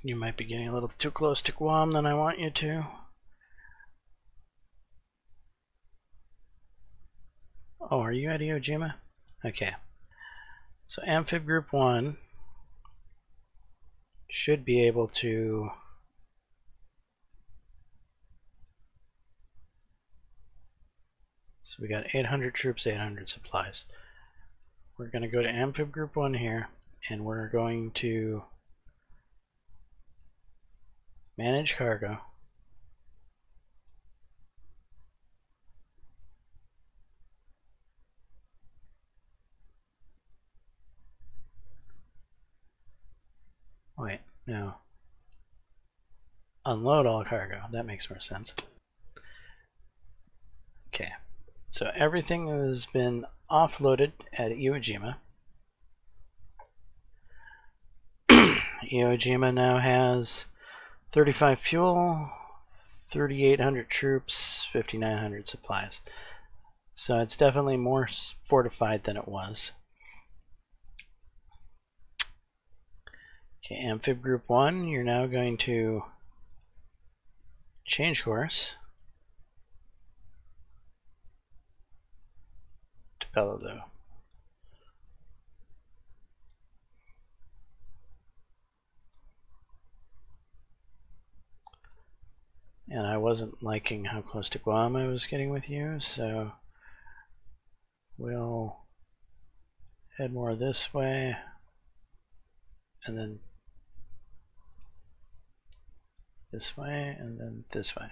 You might be getting a little too close to Guam than I want you to. Oh, are you at Iwo Jima? Okay. So Amphib Group 1 should be able to so we got 800 troops, 800 supplies. We're going to go to Amphib Group 1 here, and we're going to manage cargo. Wait, no. Unload all cargo. That makes more sense. Okay, so everything has been offloaded at Iwo Jima. Iwo Jima now has 35 fuel, 3,800 troops, 5,900 supplies. So it's definitely more fortified than it was. Okay, Amphib Group 1, you're now going to change course to Peleliu. And I wasn't liking how close to Guam I was getting with you, so we'll head more this way, and then this way, and then this way.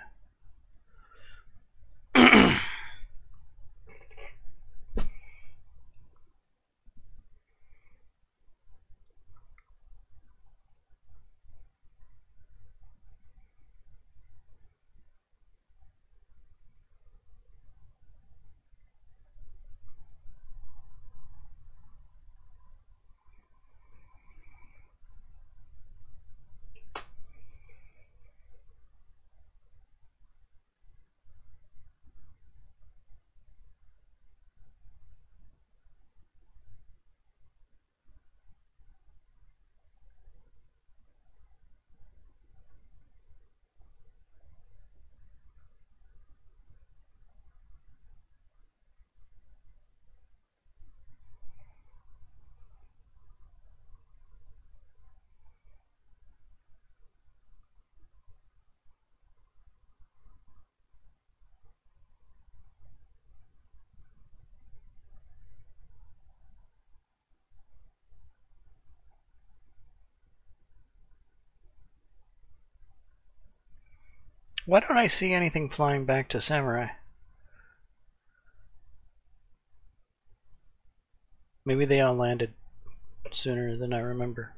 Why don't I see anything flying back to Samurai? Maybe they all landed sooner than I remember.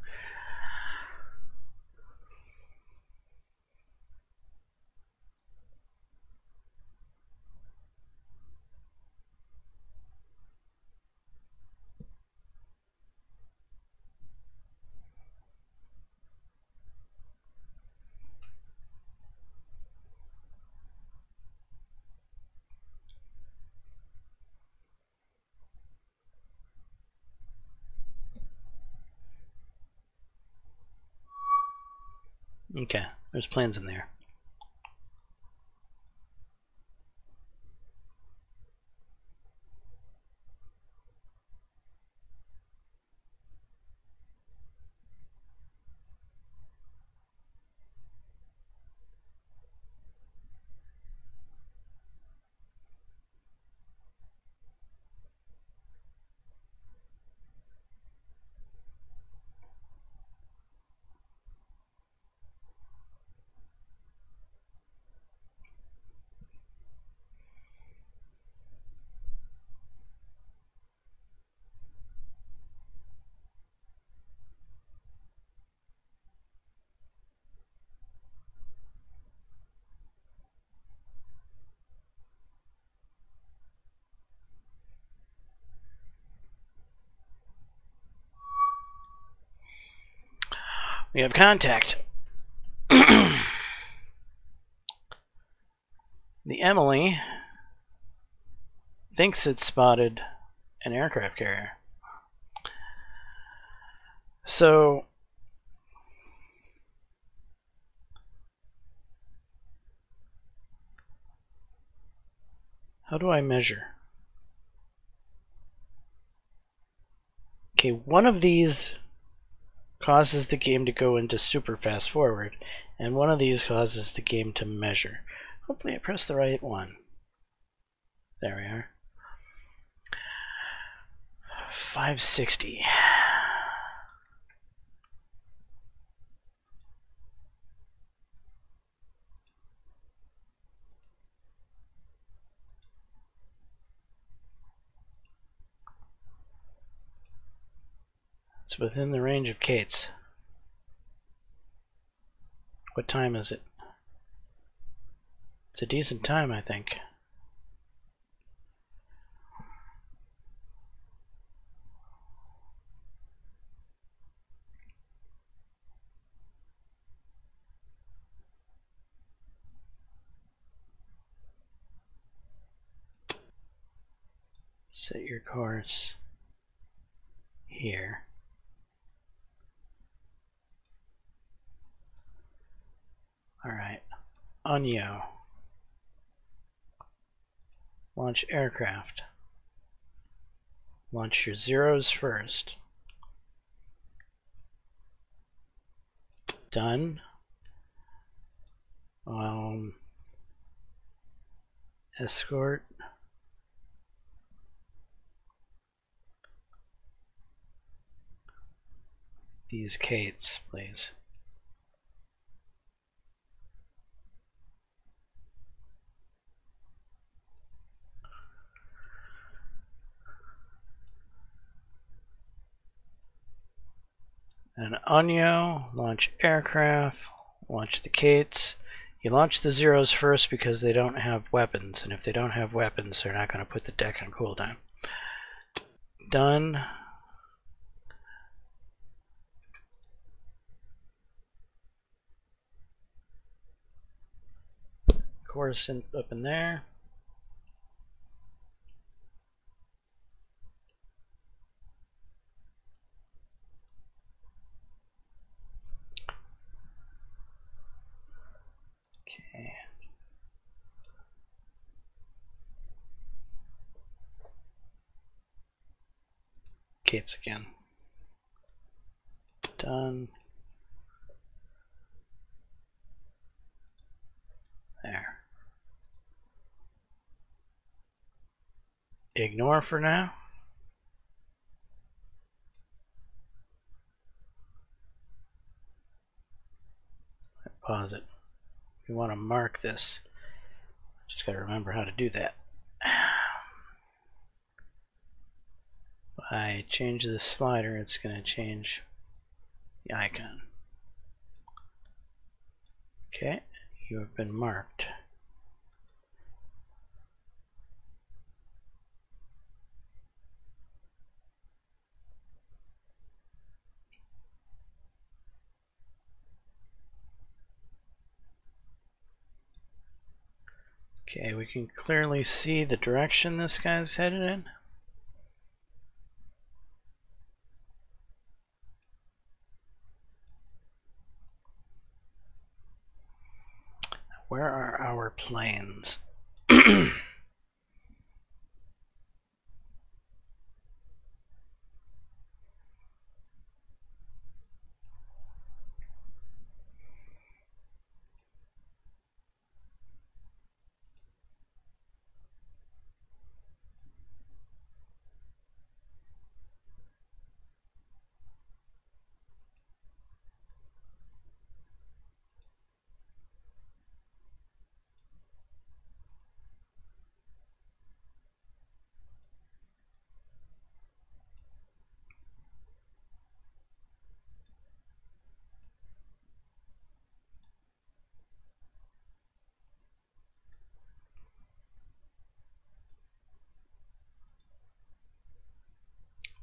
Okay, there's planes in there. We have contact. The Emily thinks it spotted an aircraft carrier. So how do I measure? Okay, one of these causes the game to go into super fast forward, and one of these causes the game to measure. Hopefully I pressed the right one. There we are. 560. It's within the range of Kate's. What time is it? It's a decent time, I think. Set your course here. Alright. Onyo. Launch aircraft. Launch your zeros first. Done. Escort. These Kates, please. And Onyo, launch aircraft, launch the Kates. You launch the zeros first because they don't have weapons, and if they don't have weapons, they're not going to put the deck on cooldown. Done. Course up in there. Okay. Gates again. Done. There. Ignore for now. Pause it. we want to mark this. Just got to remember how to do that. If I change the slider, it's going to change the icon. Okay, you have been marked. Okay, we can clearly see the direction this guy's headed in. Where are our planes?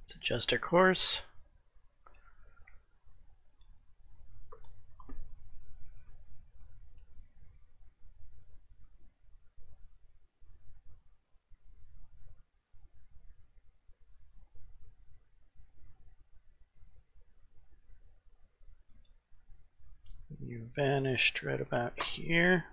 Let's adjust our course. You vanished right about here.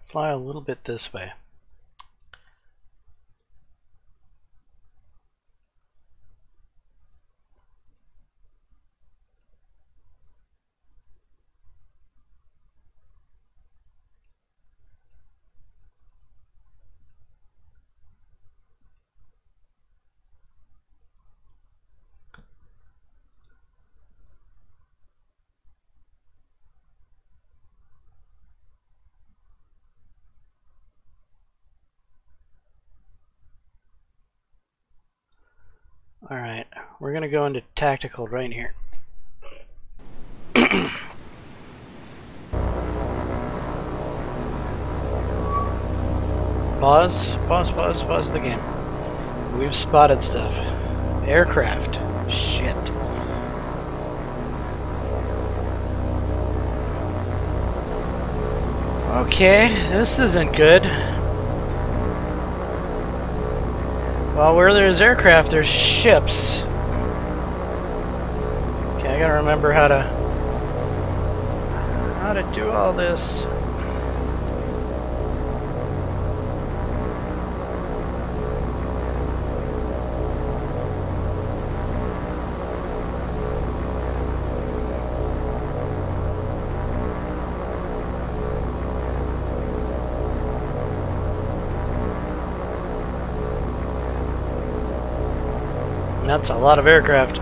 Fly a little bit this way. Alright, we're going to go into tactical right here. Pause the game. We've spotted stuff. Aircraft. Shit. Okay, this isn't good. Well, where there's aircraft, there's ships. Okay, I gotta remember how to do all this. That's a lot of aircraft.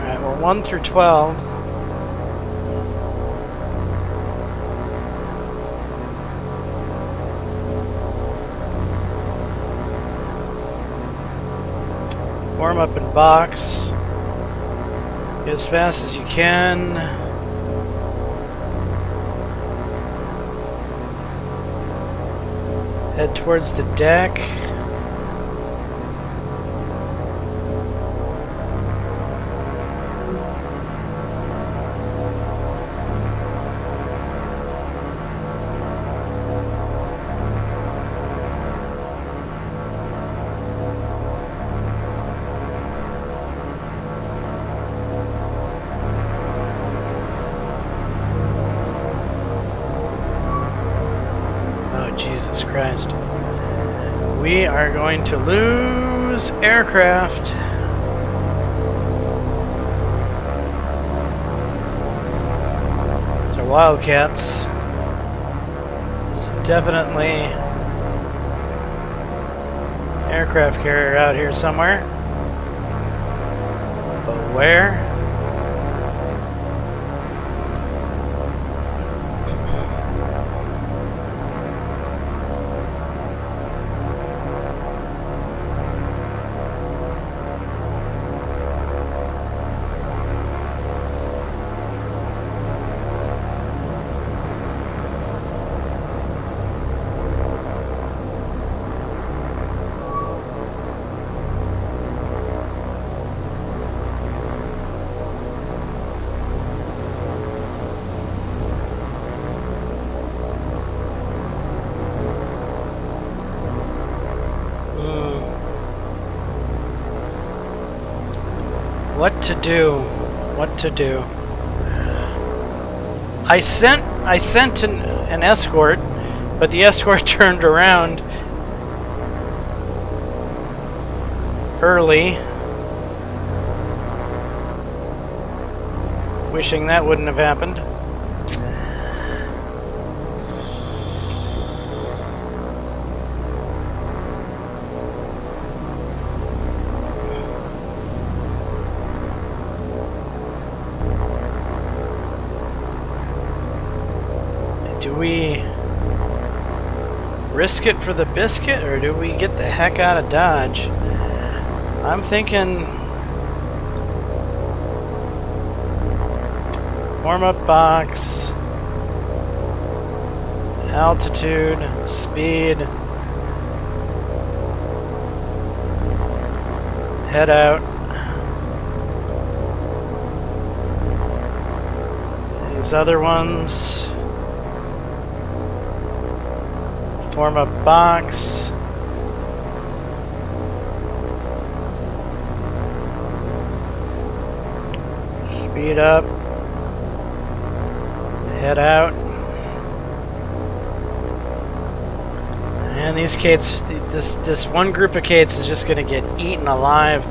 Alright, well, 1 through 12. Warm up and box. Get as fast as you can. Head towards the deck. Jesus Christ. We are going to lose aircraft. These are Wildcats. There's definitely aircraft carrier out here somewhere. But where? What to do? What to do? I sent an escort, but the escort turned around early. Wishing that wouldn't have happened. Do we risk it for the biscuit, or do we get the heck out of Dodge? I'm thinking warm-up box, altitude, speed, head out. These other ones. Form a box. Speed up. head out. And these Kates, this one group of Kates is just going to get eaten alive.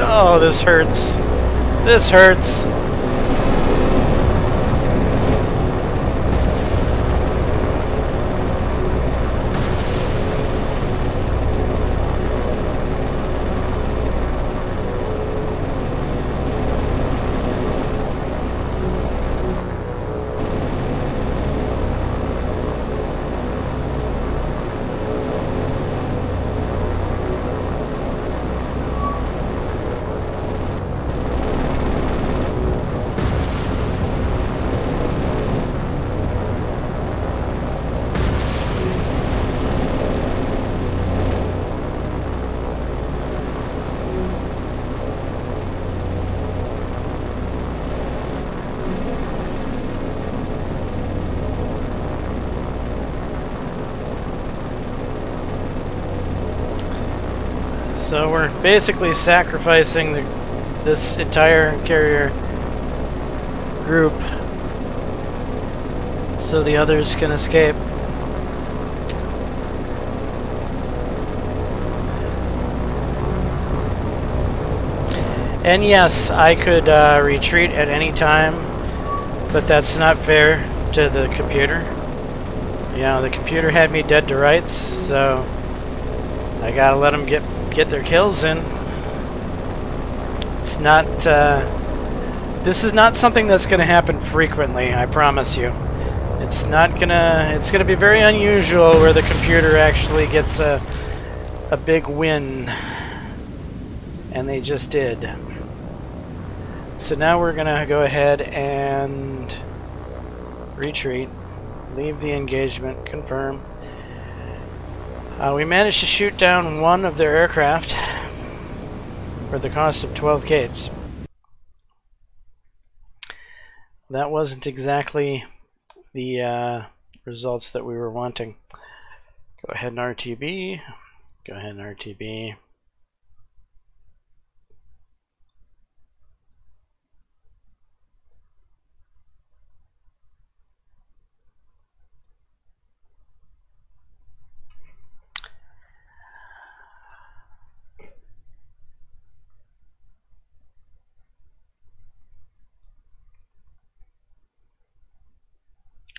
Oh, this hurts. This hurts. So we're basically sacrificing this entire carrier group so the others can escape. And yes, I could retreat at any time, but that's not fair to the computer. You know, the computer had me dead to rights, so I gotta let them get their kills in. It's not, this is not something that's gonna happen frequently, I promise you. It's gonna be very unusual where the computer actually gets a big win. And they just did. So now we're gonna go ahead and retreat, leave the engagement, confirm. We managed to shoot down one of their aircraft for the cost of 12 Kates. That wasn't exactly the results that we were wanting. Go ahead and RTB. Go ahead and RTB.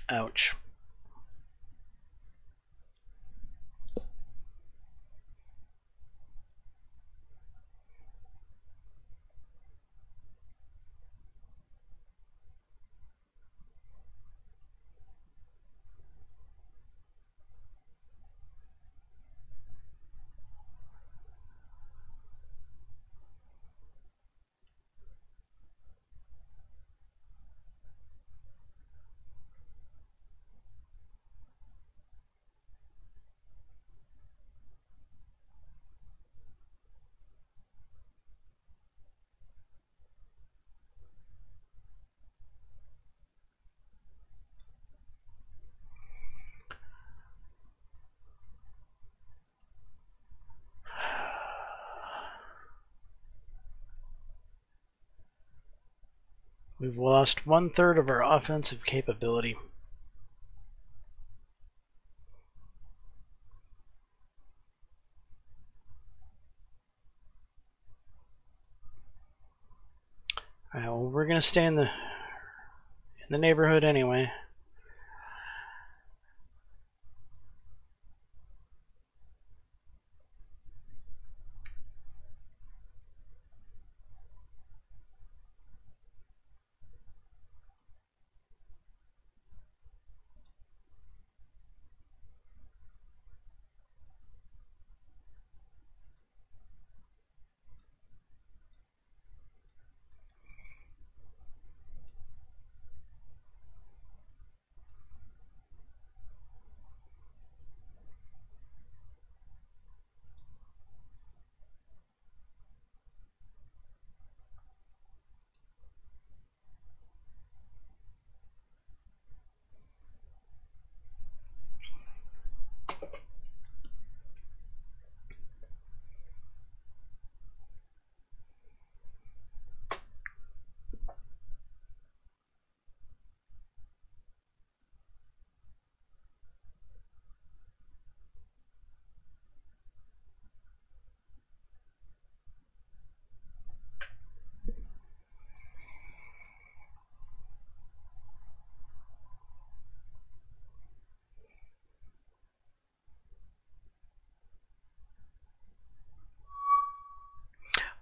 Ouch. We've lost 1/3 of our offensive capability. Alright, well, we're gonna stay in the neighborhood anyway.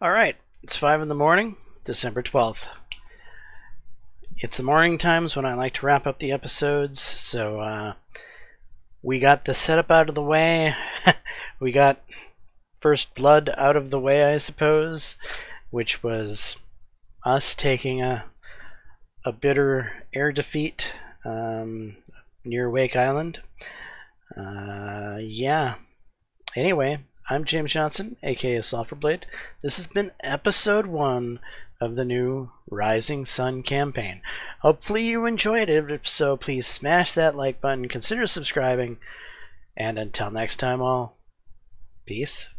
Alright, it's 5 in the morning, December 12th. It's the morning times when I like to wrap up the episodes, so we got the setup out of the way. We got first blood out of the way, I suppose, which was us taking a bitter air defeat near Wake Island. Yeah. Anyway, I'm James Johnson, aka Sulphurblade. This has been episode 1 of the new Rising Sun campaign. Hopefully you enjoyed it. If so, please smash that like button, consider subscribing, and until next time, all, peace.